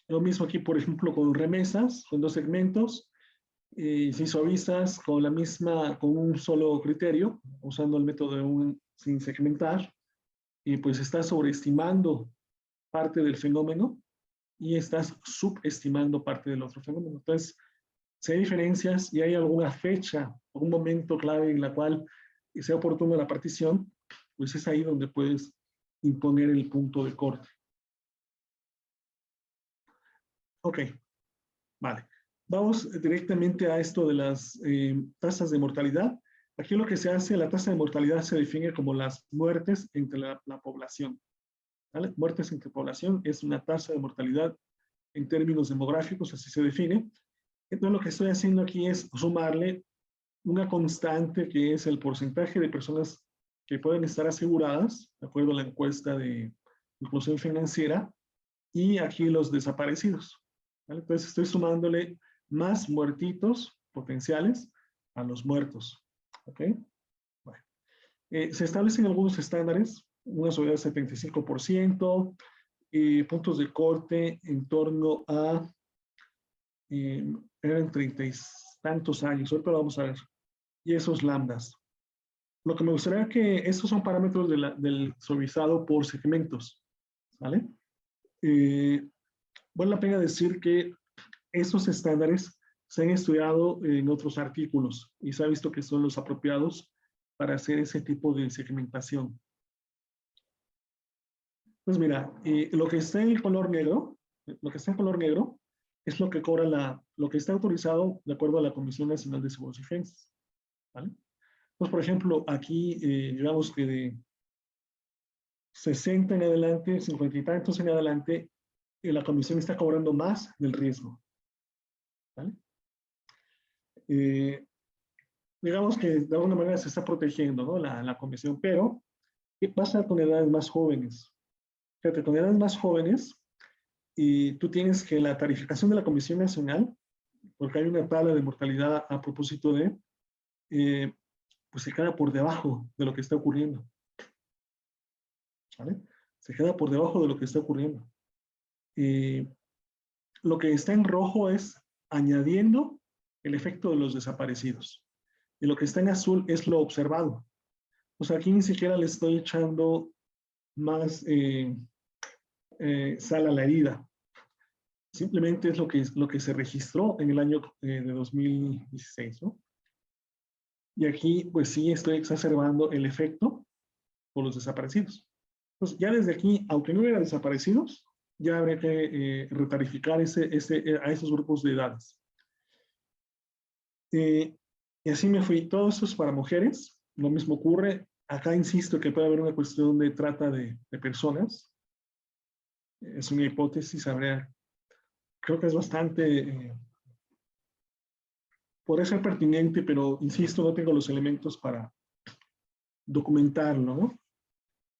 Lo mismo aquí, por ejemplo, con remesas, con dos segmentos. Si suavizas con un solo criterio, usando el método sin segmentar, y pues estás sobreestimando parte del fenómeno y estás subestimando parte del otro fenómeno. Entonces, si hay diferencias y hay alguna fecha, algún momento clave en la cual sea oportuno la partición, pues es ahí donde puedes imponer el punto de corte. Ok, vale. Vamos directamente a esto de las tasas de mortalidad. Aquí lo que se hace, la tasa de mortalidad se define como las muertes entre la población. ¿Vale? Muertes entre población es una tasa de mortalidad en términos demográficos, así se define. Entonces lo que estoy haciendo aquí es sumarle una constante que es el porcentaje de personas que pueden estar aseguradas, de acuerdo a la encuesta de inclusión financiera, y aquí los desaparecidos. ¿Vale? Entonces estoy sumándole más muertitos potenciales a los muertos. ¿Ok? Bueno. Se establecen algunos estándares, una seguridad del 75%, puntos de corte en torno a, eran 30 y tantos años, ahorita lo vamos a ver, y esos lambdas. Lo que me gustaría que estos son parámetros del suavizado por segmentos, ¿vale? Vale la pena decir que esos estándares se han estudiado en otros artículos y se ha visto que son los apropiados para hacer ese tipo de segmentación. Pues mira, lo que está en color negro, es lo que cobra lo que está autorizado de acuerdo a la Comisión Nacional de Seguros y Fianzas, ¿vale? Pues, por ejemplo, aquí, digamos que de 60 en adelante, 50 y tantos en adelante, la comisión está cobrando más del riesgo, ¿vale? Digamos que de alguna manera se está protegiendo, ¿no? La comisión, pero ¿qué pasa con edades más jóvenes? Fíjate, con edades más jóvenes, y tú tienes que la tarificación de la Comisión Nacional, porque hay una tabla de mortalidad a propósito de, pues se queda por debajo de lo que está ocurriendo, ¿vale? Se queda por debajo de lo que está ocurriendo. Lo que está en rojo es añadiendo el efecto de los desaparecidos. Y lo que está en azul es lo observado. O sea, aquí ni siquiera le estoy echando más sal a la herida. Simplemente es lo que se registró en el año de 2016, ¿no? Y aquí, pues sí, estoy exacerbando el efecto por los desaparecidos. Entonces, ya desde aquí, aunque no hubiera desaparecidos, ya habría que retarificar a esos grupos de edades. Y así me fui. Todo esto es para mujeres. Lo mismo ocurre. Acá insisto que puede haber una cuestión de trata de personas. Es una hipótesis. Creo que es bastante... podría ser pertinente, pero insisto, no tengo los elementos para documentarlo, ¿no?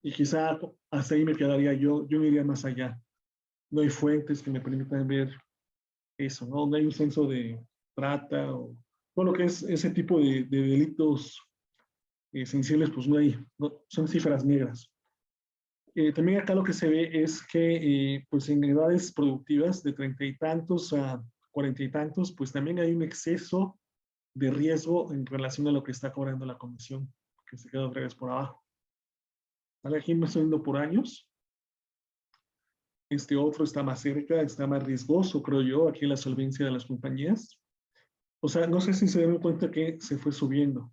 Y quizá hasta ahí me quedaría yo. Yo me iría más allá. No hay fuentes que me permitan ver eso, ¿no? No hay un censo de trata o todo lo que es ese tipo de delitos sensibles, pues no hay, no, son cifras negras. También acá lo que se ve es que pues en edades productivas de 30 y tantos a 40 y tantos, pues también hay un exceso de riesgo en relación a lo que está cobrando la comisión, que se queda otra vez por abajo. ¿Vale? Aquí me estoy yendo por años. Este otro está más cerca, está más riesgoso, creo yo, aquí la solvencia de las compañías. O sea, no sé si se dan cuenta que se fue subiendo.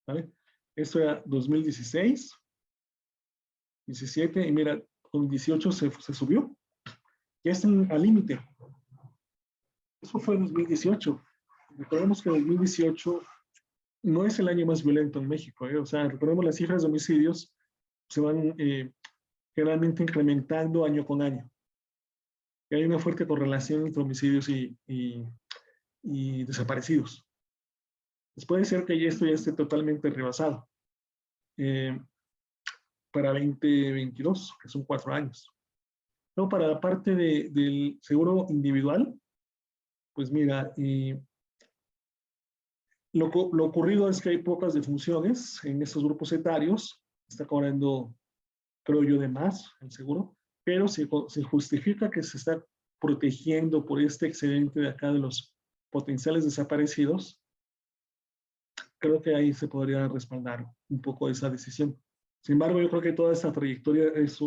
¿Vale? Esto era 2016, 17, y mira, con 18 se subió. Ya están al límite. Eso fue 2018. Recordemos que 2018 no es el año más violento en México. O sea, recordemos las cifras de homicidios se van generalmente incrementando año con año. Y hay una fuerte correlación entre homicidios y desaparecidos. Pues puede ser que esto ya esté totalmente rebasado para 2022, que son 4 años. No, para la parte del seguro individual, pues mira, lo ocurrido es que hay pocas defunciones en estos grupos etarios, está cobrando, creo yo, de más el seguro, pero se justifica que se está protegiendo por este excedente de acá de los potenciales desaparecidos. Creo que ahí se podría respaldar un poco esa decisión. Sin embargo, yo creo que toda esta trayectoria es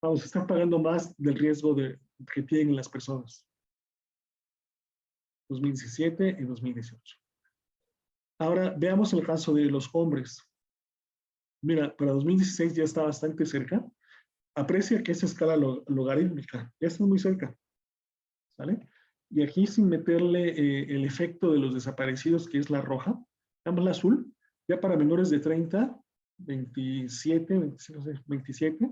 vamos, están pagando más del riesgo que tienen las personas. 2017 y 2018. Ahora veamos el caso de los hombres. Mira, para 2016 ya está bastante cerca. Aprecia que esa escala logarítmica ya está muy cerca. ¿Sale? Y aquí sin meterle el efecto de los desaparecidos, que es la roja, Damos la azul, ya para menores de 30, 27, 25, 27,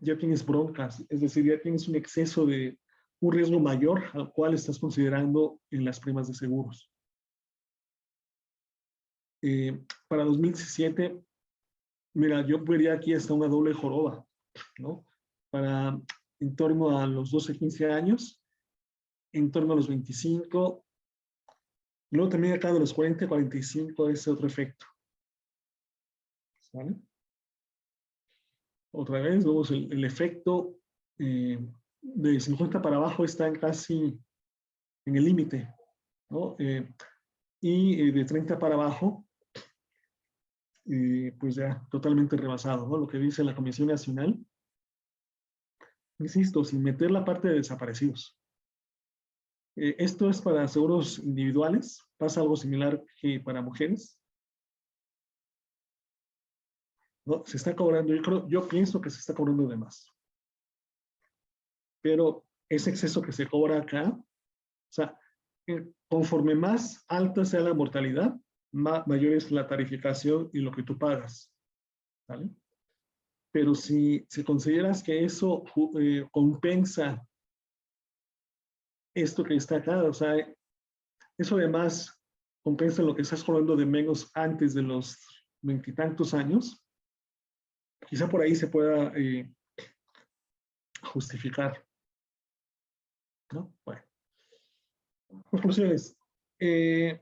ya tienes broncas, es decir, ya tienes un exceso de un riesgo mayor al cual estás considerando en las primas de seguros. Para 2017, mira, yo vería aquí hasta una doble joroba, ¿no? Para en torno a los 12, 15 años, en torno a los 25, luego también acá de los 40, 45, ese otro efecto. ¿Vale? Otra vez, vemos el efecto de 50 para abajo está casi en el límite, ¿no? Y de 30 para abajo, pues ya totalmente rebasado, ¿no? Lo que dice la Comisión Nacional, insisto, sin meter la parte de desaparecidos. Esto es para seguros individuales, pasa algo similar que para mujeres. ¿No? Se está cobrando, yo pienso que se está cobrando de más. Pero ese exceso que se cobra acá, o sea, conforme más alta sea la mortalidad, mayor es la tarificación y lo que tú pagas. ¿Vale? Pero si consideras que eso compensa esto que está acá, o sea, eso además compensa lo que estás cobrando de menos antes de los 20 y tantos años, quizá por ahí se pueda justificar, ¿no? Bueno, conclusiones. Esto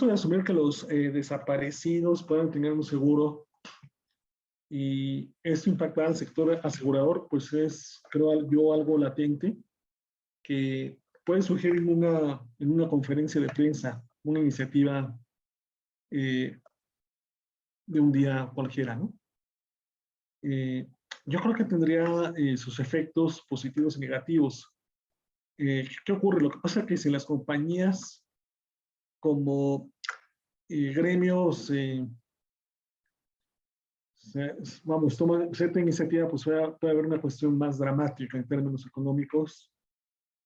de asumir que los desaparecidos puedan tener un seguro y esto impacta al sector asegurador, pues es, creo yo, algo latente que puede surgir en una conferencia de prensa, una iniciativa de un día cualquiera, ¿no? Yo creo que tendría sus efectos positivos y negativos. ¿Qué ocurre? Lo que pasa es que si las compañías como gremios, vamos, toman cierta iniciativa, pues puede haber una cuestión más dramática en términos económicos.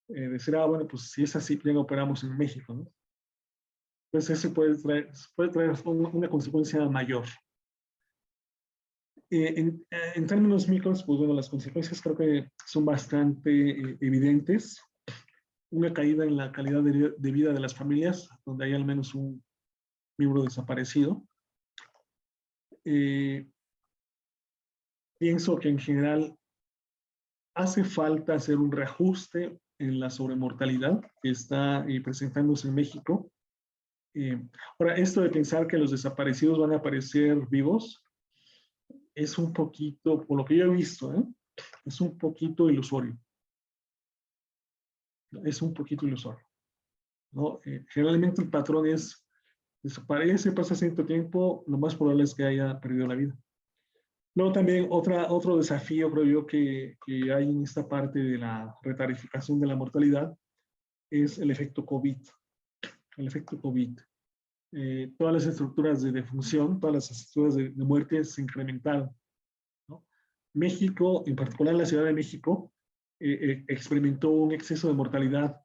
Decir, bueno, pues si es así, ya operamos en México, ¿no? Pues eso puede traer una consecuencia mayor. En términos micros, pues bueno, las consecuencias creo que son bastante evidentes. Una caída en la calidad de vida de las familias, donde hay al menos un miembro desaparecido. Pienso que en general hace falta hacer un reajuste en la sobremortalidad que está presentándose en México. Ahora, esto de pensar que los desaparecidos van a aparecer vivos es un poquito, por lo que yo he visto, es un poquito ilusorio. Es un poquito ilusorio, ¿no? Generalmente el patrón es, desaparece, pasa cierto tiempo, lo más probable es que haya perdido la vida. Luego también otro desafío, creo yo, que hay en esta parte de la retarificación de la mortalidad es el efecto COVID. El efecto COVID. Todas las estructuras de defunción, todas las estructuras de muerte se incrementaron, ¿no? México, en particular la Ciudad de México, experimentó un exceso de mortalidad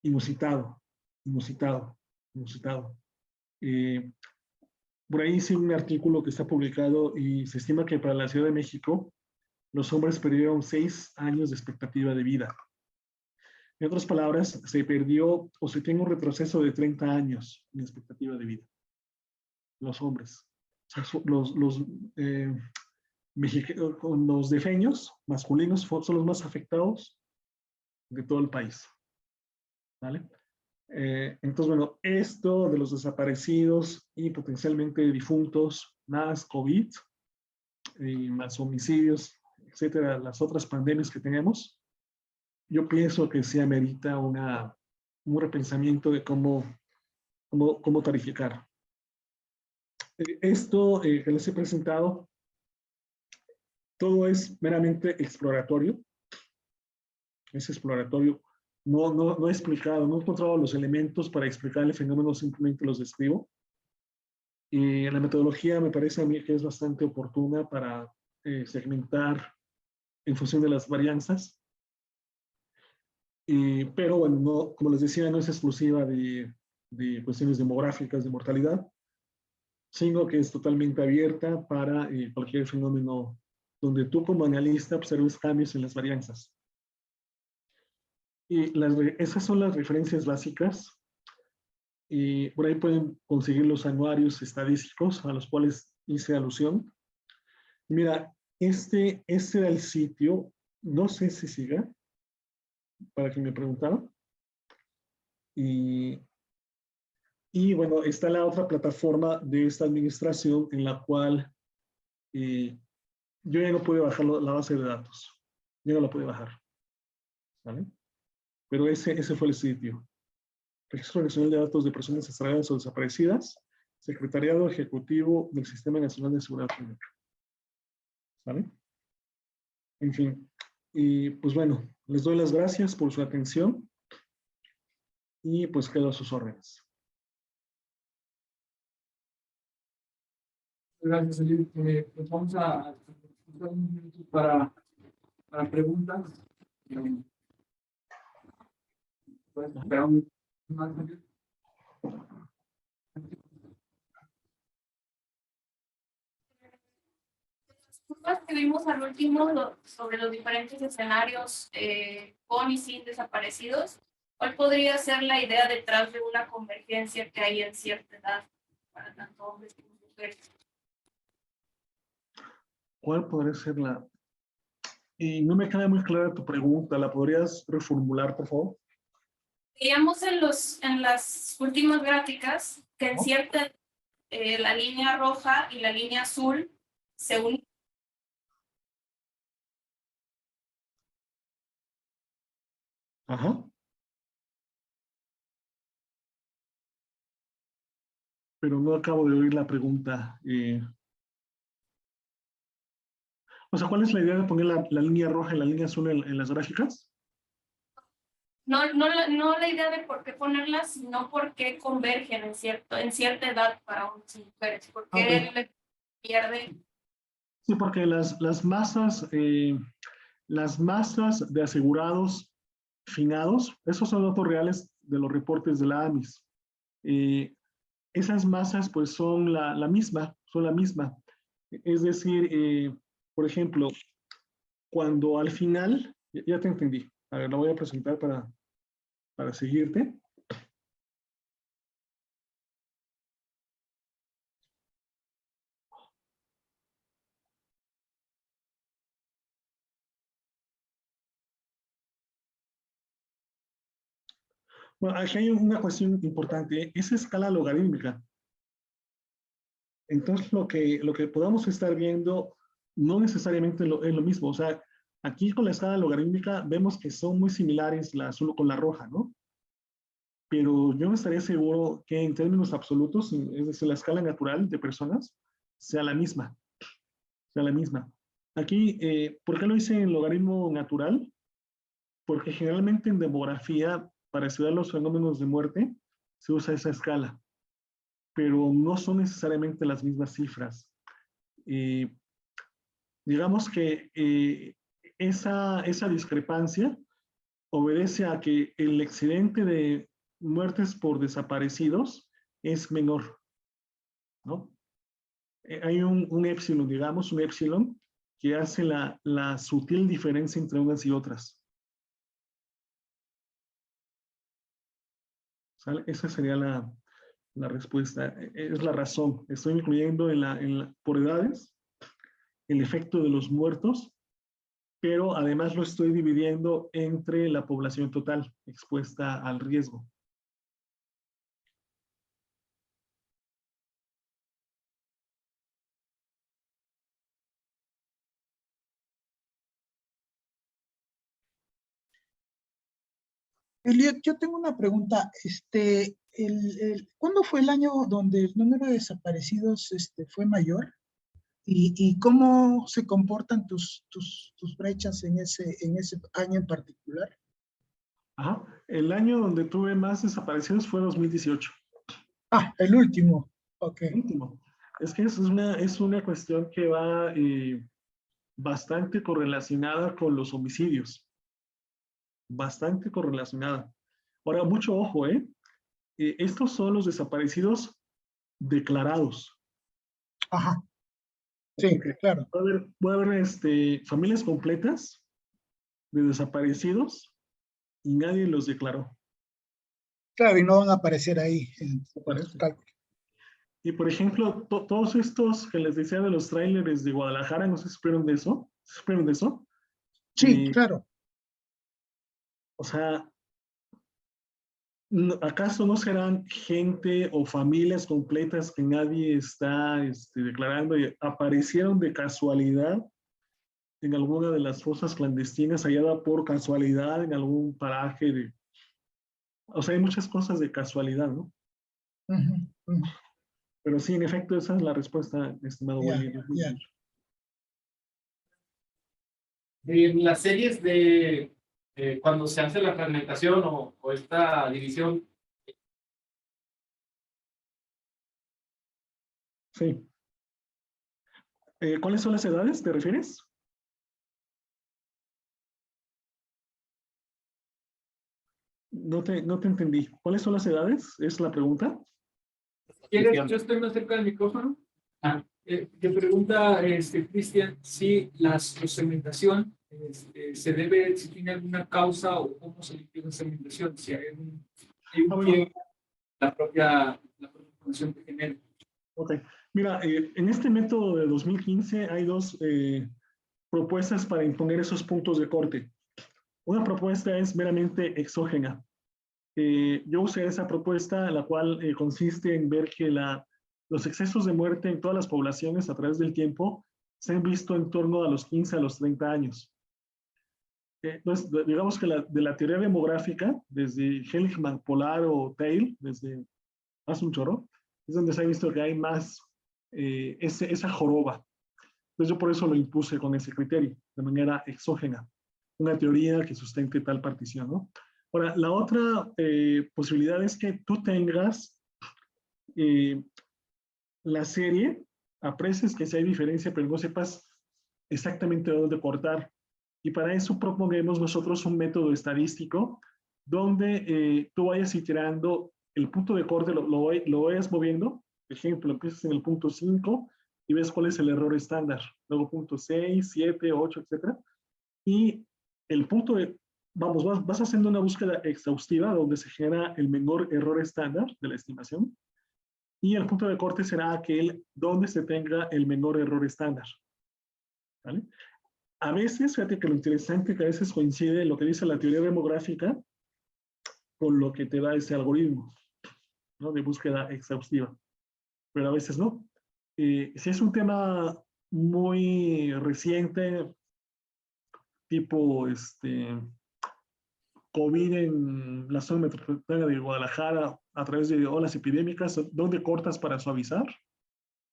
inusitado. Por ahí hice un artículo que está publicado y se estima que para la Ciudad de México los hombres perdieron 6 años de expectativa de vida. En otras palabras, se perdió o se tiene un retroceso de 30 años en expectativa de vida. Los hombres. O sea, los defeños masculinos son los más afectados de todo el país. ¿Vale? Entonces, bueno, esto de los desaparecidos y potencialmente difuntos, más COVID, más homicidios, etcétera, las otras pandemias que tenemos, yo pienso que sí amerita un repensamiento de cómo tarificar. Esto que les he presentado, todo es meramente exploratorio. Es exploratorio. No he explicado, no he encontrado los elementos para explicar el fenómeno, simplemente los describo. La metodología me parece a mí que es bastante oportuna para segmentar en función de las varianzas. Pero bueno, no, como les decía, no es exclusiva de cuestiones demográficas de mortalidad, sino que es totalmente abierta para cualquier fenómeno donde tú como analista observes cambios en las varianzas. Y esas son las referencias básicas. Y por ahí pueden conseguir los anuarios estadísticos a los cuales hice alusión. Mira, este era el sitio, no sé si siga, para que me preguntaron. Y bueno, está la otra plataforma de esta administración en la cual yo ya no pude bajar la base de datos. Yo no la pude bajar. ¿Vale? Pero ese fue el sitio. Registro Nacional de Datos de Personas Extraviadas o Desaparecidas, Secretariado Ejecutivo del Sistema Nacional de Seguridad Pública. ¿Vale? En fin. Y pues bueno, les doy las gracias por su atención y pues quedo a sus órdenes. Gracias, Eliud. Pues vamos a dar un minuto para preguntas. Puedes esperar un más. Que vimos al último sobre los diferentes escenarios con y sin desaparecidos, ¿cuál podría ser la idea detrás de una convergencia que hay en cierta edad para tanto hombres como mujeres? ¿Cuál podría ser la...? Y no me queda muy clara tu pregunta, ¿la podrías reformular, por favor? Veíamos en las últimas gráficas que en cierta la línea roja y la línea azul se unen. Ajá. Pero no acabo de oír la pregunta. O sea, ¿cuál es la idea de poner la línea roja y la línea azul en las gráficas? No la idea de por qué ponerlas, sino por qué convergen en cierta edad para hombres y mujeres. ¿Por qué le pierde? Sí, porque las masas de asegurados finados, esos son datos reales de los reportes de la AMIS. Esas masas pues son la misma. Es decir, por ejemplo, cuando al final, ya te entendí, a ver, la voy a presentar para seguirte. Bueno, aquí hay una cuestión importante, es escala logarítmica. Entonces, lo que podamos estar viendo no necesariamente es lo mismo. O sea, aquí con la escala logarítmica vemos que son muy similares la azul con la roja, ¿no? Pero yo no estaría seguro que en términos absolutos, es decir, la escala natural de personas, sea la misma. Aquí, ¿por qué lo hice en logaritmo natural? Porque generalmente en demografía, para estudiar los fenómenos de muerte, se usa esa escala, pero no son necesariamente las mismas cifras. Digamos que esa discrepancia obedece a que el excedente de muertes por desaparecidos es menor, ¿no? Hay un épsilon, digamos, un épsilon que hace la sutil diferencia entre unas y otras. ¿Sale? Esa sería la respuesta. Es la razón. Estoy incluyendo por edades el efecto de los muertos, pero además lo estoy dividiendo entre la población total expuesta al riesgo. Elliot, yo tengo una pregunta. ¿Cuándo fue el año donde el número de desaparecidos fue mayor? ¿Y cómo se comportan tus brechas en ese año en particular? Ajá. El año donde tuve más desaparecidos fue 2018. Ah, el último. Ok. El último. Es que es una cuestión que va bastante correlacionada con los homicidios. bastante correlacionada. Ahora, mucho ojo, ¿eh? Estos son los desaparecidos declarados. Ajá. Sí, claro. Puede haber familias completas de desaparecidos y nadie los declaró. Claro, y no van a aparecer ahí en Parece. los cálculos. Y por ejemplo, todos estos que les decía de los tráileres de Guadalajara, no sé si supieron de eso. ¿Se supieron de eso? Sí, claro. O sea, ¿acaso no serán gente o familias completas que nadie está declarando y aparecieron de casualidad en alguna de las fosas clandestinas, hallada por casualidad en algún paraje de... O sea, hay muchas cosas de casualidad, ¿no? Ujú, ujú. Pero sí, en efecto, esa es la respuesta, estimado Ya, Willy. ya. En las series de cuando se hace la fragmentación o esta división, Sí. ¿Cuáles son las edades, te refieres? No te entendí. ¿Cuáles son las edades? ¿Es la pregunta? ¿quieres? Yo estoy más cerca del micrófono. Te pregunta Cristian si la segmentación se debe, si tiene alguna causa o cómo se limpia la segmentación, si hay un Bueno. la propia información que genera. Ok. Mira, en este método de 2015 hay dos propuestas para imponer esos puntos de corte. Una propuesta es meramente exógena. Yo usé esa propuesta, la cual consiste en ver que los excesos de muerte en todas las poblaciones a través del tiempo se han visto en torno a los 15 a los 30 años. Entonces, digamos que de la teoría demográfica, desde Seligman, Polar o Tail, desde hace un chorro, es donde se ha visto que hay más esa joroba. Entonces yo por eso lo impuse con ese criterio, de manera exógena. Una teoría que sustente tal partición, ¿no? Ahora, la otra posibilidad es que tú tengas la serie, aprecies que si hay diferencia, pero no sepas exactamente dónde cortar. Y para eso proponemos nosotros un método estadístico donde tú vayas iterando el punto de corte, lo vayas moviendo. Por ejemplo, empiezas en el punto 5 y ves cuál es el error estándar. Luego punto 6, 7, 8, etc. Y el punto de, vamos, vas haciendo una búsqueda exhaustiva donde se genera el menor error estándar de la estimación. Y el punto de corte será aquel donde se tenga el menor error estándar. ¿Vale? A veces, fíjate que lo interesante es que a veces coincide lo que dice la teoría demográfica con lo que te da ese algoritmo, ¿no? De búsqueda exhaustiva. Pero a veces no. Si es un tema muy reciente, tipo COVID en la zona metropolitana de Guadalajara a través de olas epidémicas, ¿dónde cortas para suavizar?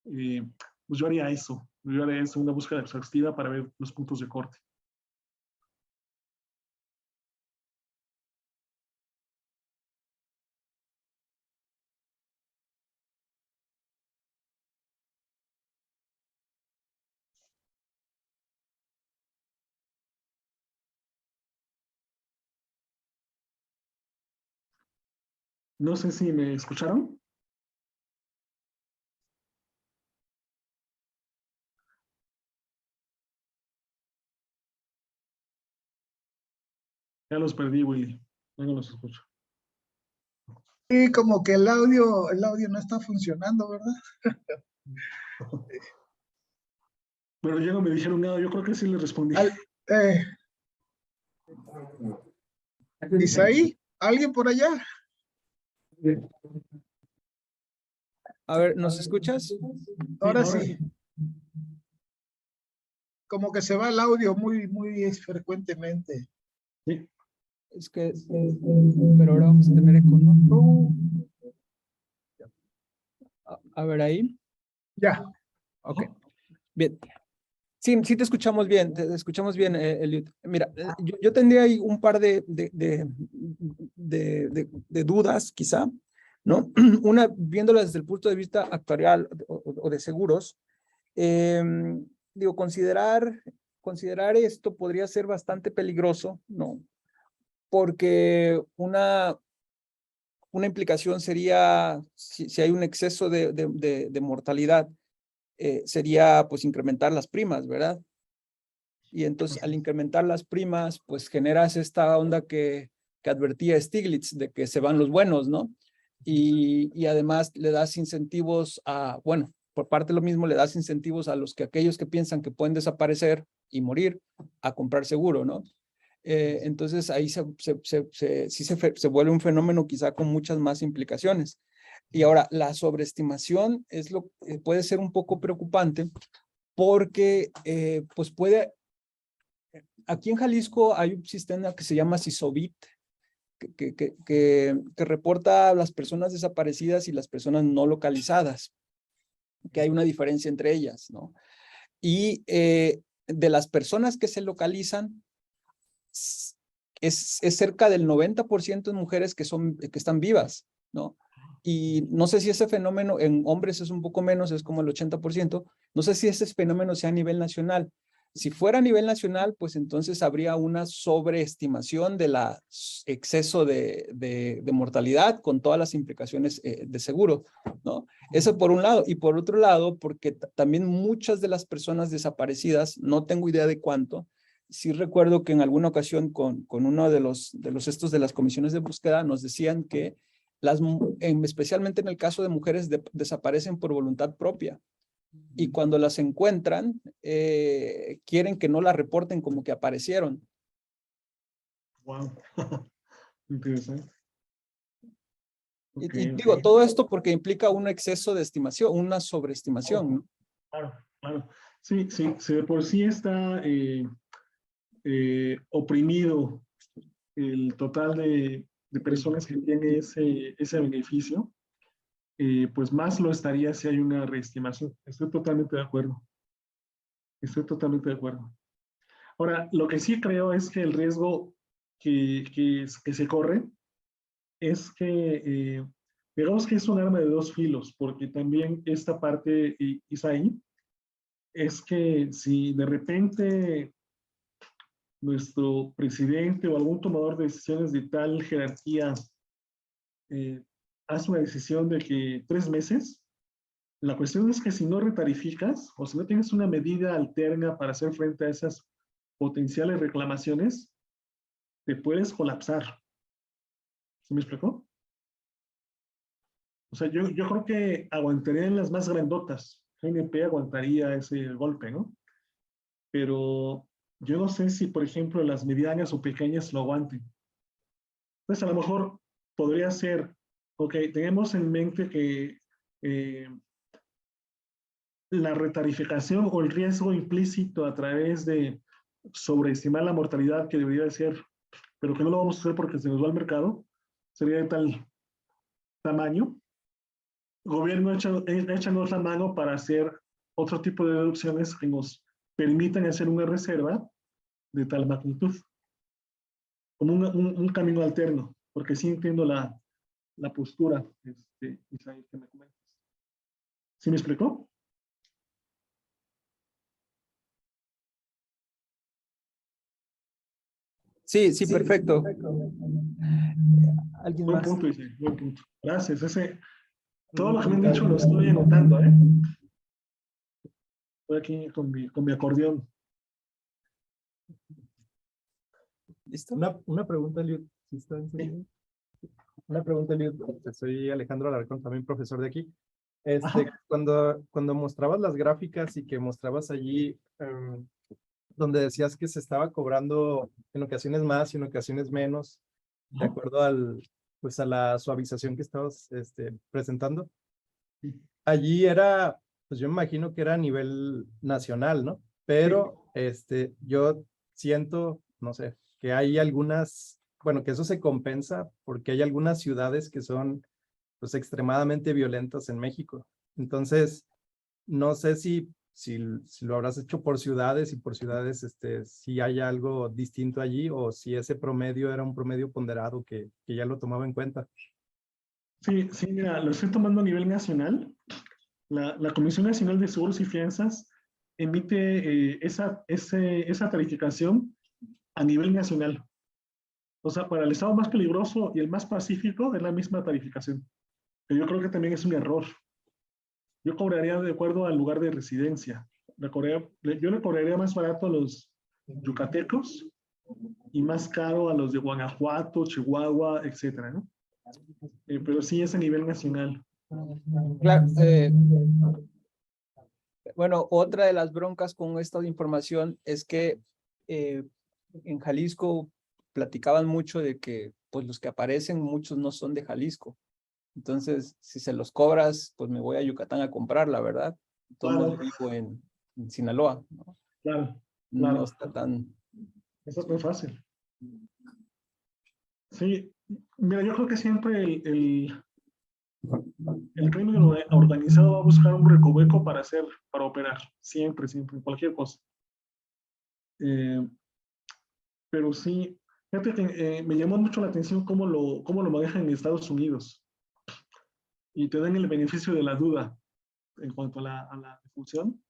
Pues yo haría eso. Yo haría eso, una búsqueda exhaustiva para ver los puntos de corte. No sé si me escucharon. Ya los perdí, Willy. Ya no los escucho. Sí, como que el audio no está funcionando, ¿verdad? Pero ya no me dijeron nada, yo creo que sí les respondí. Isaí, ¿alguien por allá? A ver, ¿nos escuchas? Ahora ahora sí. Como que se va el audio muy frecuentemente. sí. Es que, pero ahora vamos a tener eco, ¿no? A ver ahí. Ya. Ok. Bien. Sí, sí te escuchamos bien, Eliud. Mira, yo tendría ahí un par de dudas, quizá, ¿no? Una, viéndola desde el punto de vista actuarial o de seguros, digo, considerar esto podría ser bastante peligroso, ¿no? porque una implicación sería, si hay un exceso de mortalidad, sería pues incrementar las primas, ¿verdad? Y entonces al incrementar las primas, pues generas esta onda que advertía Stiglitz de que se van los buenos, ¿no? Y además le das incentivos a, bueno, por parte de lo mismo le das incentivos a aquellos que piensan que pueden desaparecer y morir a comprar seguro, ¿no? Entonces ahí sí se vuelve un fenómeno quizá con muchas más implicaciones. Y ahora, la sobreestimación puede ser un poco preocupante porque pues aquí en Jalisco hay un sistema que se llama SISOBIT, que reporta a las personas desaparecidas y las personas no localizadas, que hay una diferencia entre ellas, ¿no? Y de las personas que se localizan, es cerca del 90% de mujeres que están vivas, ¿no? Y no sé si ese fenómeno en hombres es un poco menos, es como el 80%, no sé si ese fenómeno sea a nivel nacional. Si fuera a nivel nacional, pues entonces habría una sobreestimación del exceso de mortalidad con todas las implicaciones de seguro, ¿no? Eso por un lado. Y por otro lado, porque también muchas de las personas desaparecidas, no tengo idea de cuánto, sí recuerdo que en alguna ocasión con uno de los estos de las comisiones de búsqueda nos decían que especialmente en el caso de mujeres desaparecen por voluntad propia. Y cuando las encuentran, quieren que no las reporten como que aparecieron. Wow. Interesante. Y digo, todo esto porque implica un exceso de estimación, una sobreestimación, ¿no? Claro, claro. Sí, de por sí está oprimido el total de personas que tiene ese beneficio, pues más lo estaría si hay una reestimación. Estoy totalmente de acuerdo. Estoy totalmente de acuerdo. Ahora, lo que sí creo es que el riesgo que se corre es que, digamos que es un arma de dos filos, porque también esta parte, Isaí, es que si de repente nuestro presidente o algún tomador de decisiones de tal jerarquía hace una decisión de que 3 meses, la cuestión es que si no retarificas o si no tienes una medida alterna para hacer frente a esas potenciales reclamaciones, te puedes colapsar. ¿Sí me explicó? O sea, yo creo que aguantarían las más grandotas. GNP aguantaría ese golpe, ¿no? Pero yo no sé si, por ejemplo, las medianas o pequeñas lo aguanten. Entonces, a lo mejor podría ser, ok, tenemos en mente que la retarificación o el riesgo implícito a través de sobreestimar la mortalidad que debería de ser, pero que no lo vamos a hacer porque se nos va al mercado, sería de tal tamaño. El gobierno échanos la mano para hacer otro tipo de deducciones que nos permitan hacer una reserva de tal magnitud, como un camino alterno, porque sí entiendo la postura, Isaí, que me comentas. ¿Sí me explicó? Sí, perfecto. ¿Alguien Buen más? punto, Isaí, buen punto. Gracias. Todo lo que me han dicho lo estoy anotando, ¿eh? Estoy aquí con mi acordeón. ¿Listo? Una pregunta, Eliud. ¿Sí está encendido? Una pregunta, Eliud. Soy Alejandro Alarcón, también profesor de aquí. Cuando mostrabas las gráficas y que mostrabas allí donde decías que se estaba cobrando en ocasiones más y en ocasiones menos, de acuerdo pues a la suavización que estabas presentando. Allí era, pues yo me imagino que era a nivel nacional, ¿no? Pero yo siento, no sé, que hay algunas, bueno, que eso se compensa porque hay algunas ciudades que son pues extremadamente violentas en México. Entonces, no sé si lo habrás hecho por ciudades y por ciudades, si hay algo distinto allí o si ese promedio era un promedio ponderado que ya lo tomaba en cuenta. Sí, mira, lo estoy tomando a nivel nacional. La Comisión Nacional de Seguros y Fianzas emite esa tarificación a nivel nacional. O sea, para el estado más peligroso y el más pacífico es la misma tarificación. Pero yo creo que también es un error. Yo cobraría de acuerdo al lugar de residencia. Yo le cobraría más barato a los yucatecos y más caro a los de Guanajuato, Chihuahua, etcétera, ¿no? Pero sí es a nivel nacional. Claro, bueno, otra de las broncas con esta información es que en Jalisco platicaban mucho de que pues los que aparecen, muchos no son de Jalisco. Entonces, si se los cobras, pues me voy a Yucatán a comprarla, ¿verdad? Todo Claro. vivo en Sinaloa, ¿no? Claro, No claro. está tan... Eso es muy fácil. Sí, mira, yo creo que siempre el crimen organizado va a buscar un recoveco para operar. Siempre, siempre, cualquier cosa. Pero sí, fíjate que me llamó mucho la atención cómo lo manejan en Estados Unidos. Y te dan el beneficio de la duda en cuanto a la difusión,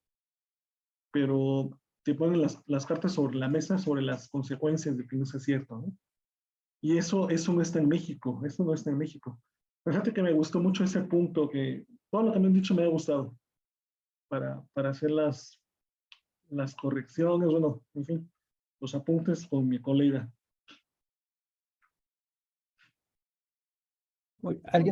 pero te ponen las cartas sobre la mesa sobre las consecuencias de que no sea cierto, ¿no? Y eso no está en México, eso no está en México. Fíjate que me gustó mucho ese punto, que todo lo que me han dicho me ha gustado para hacer las correcciones, bueno, en fin, los apuntes con mi colega. ¿Alguien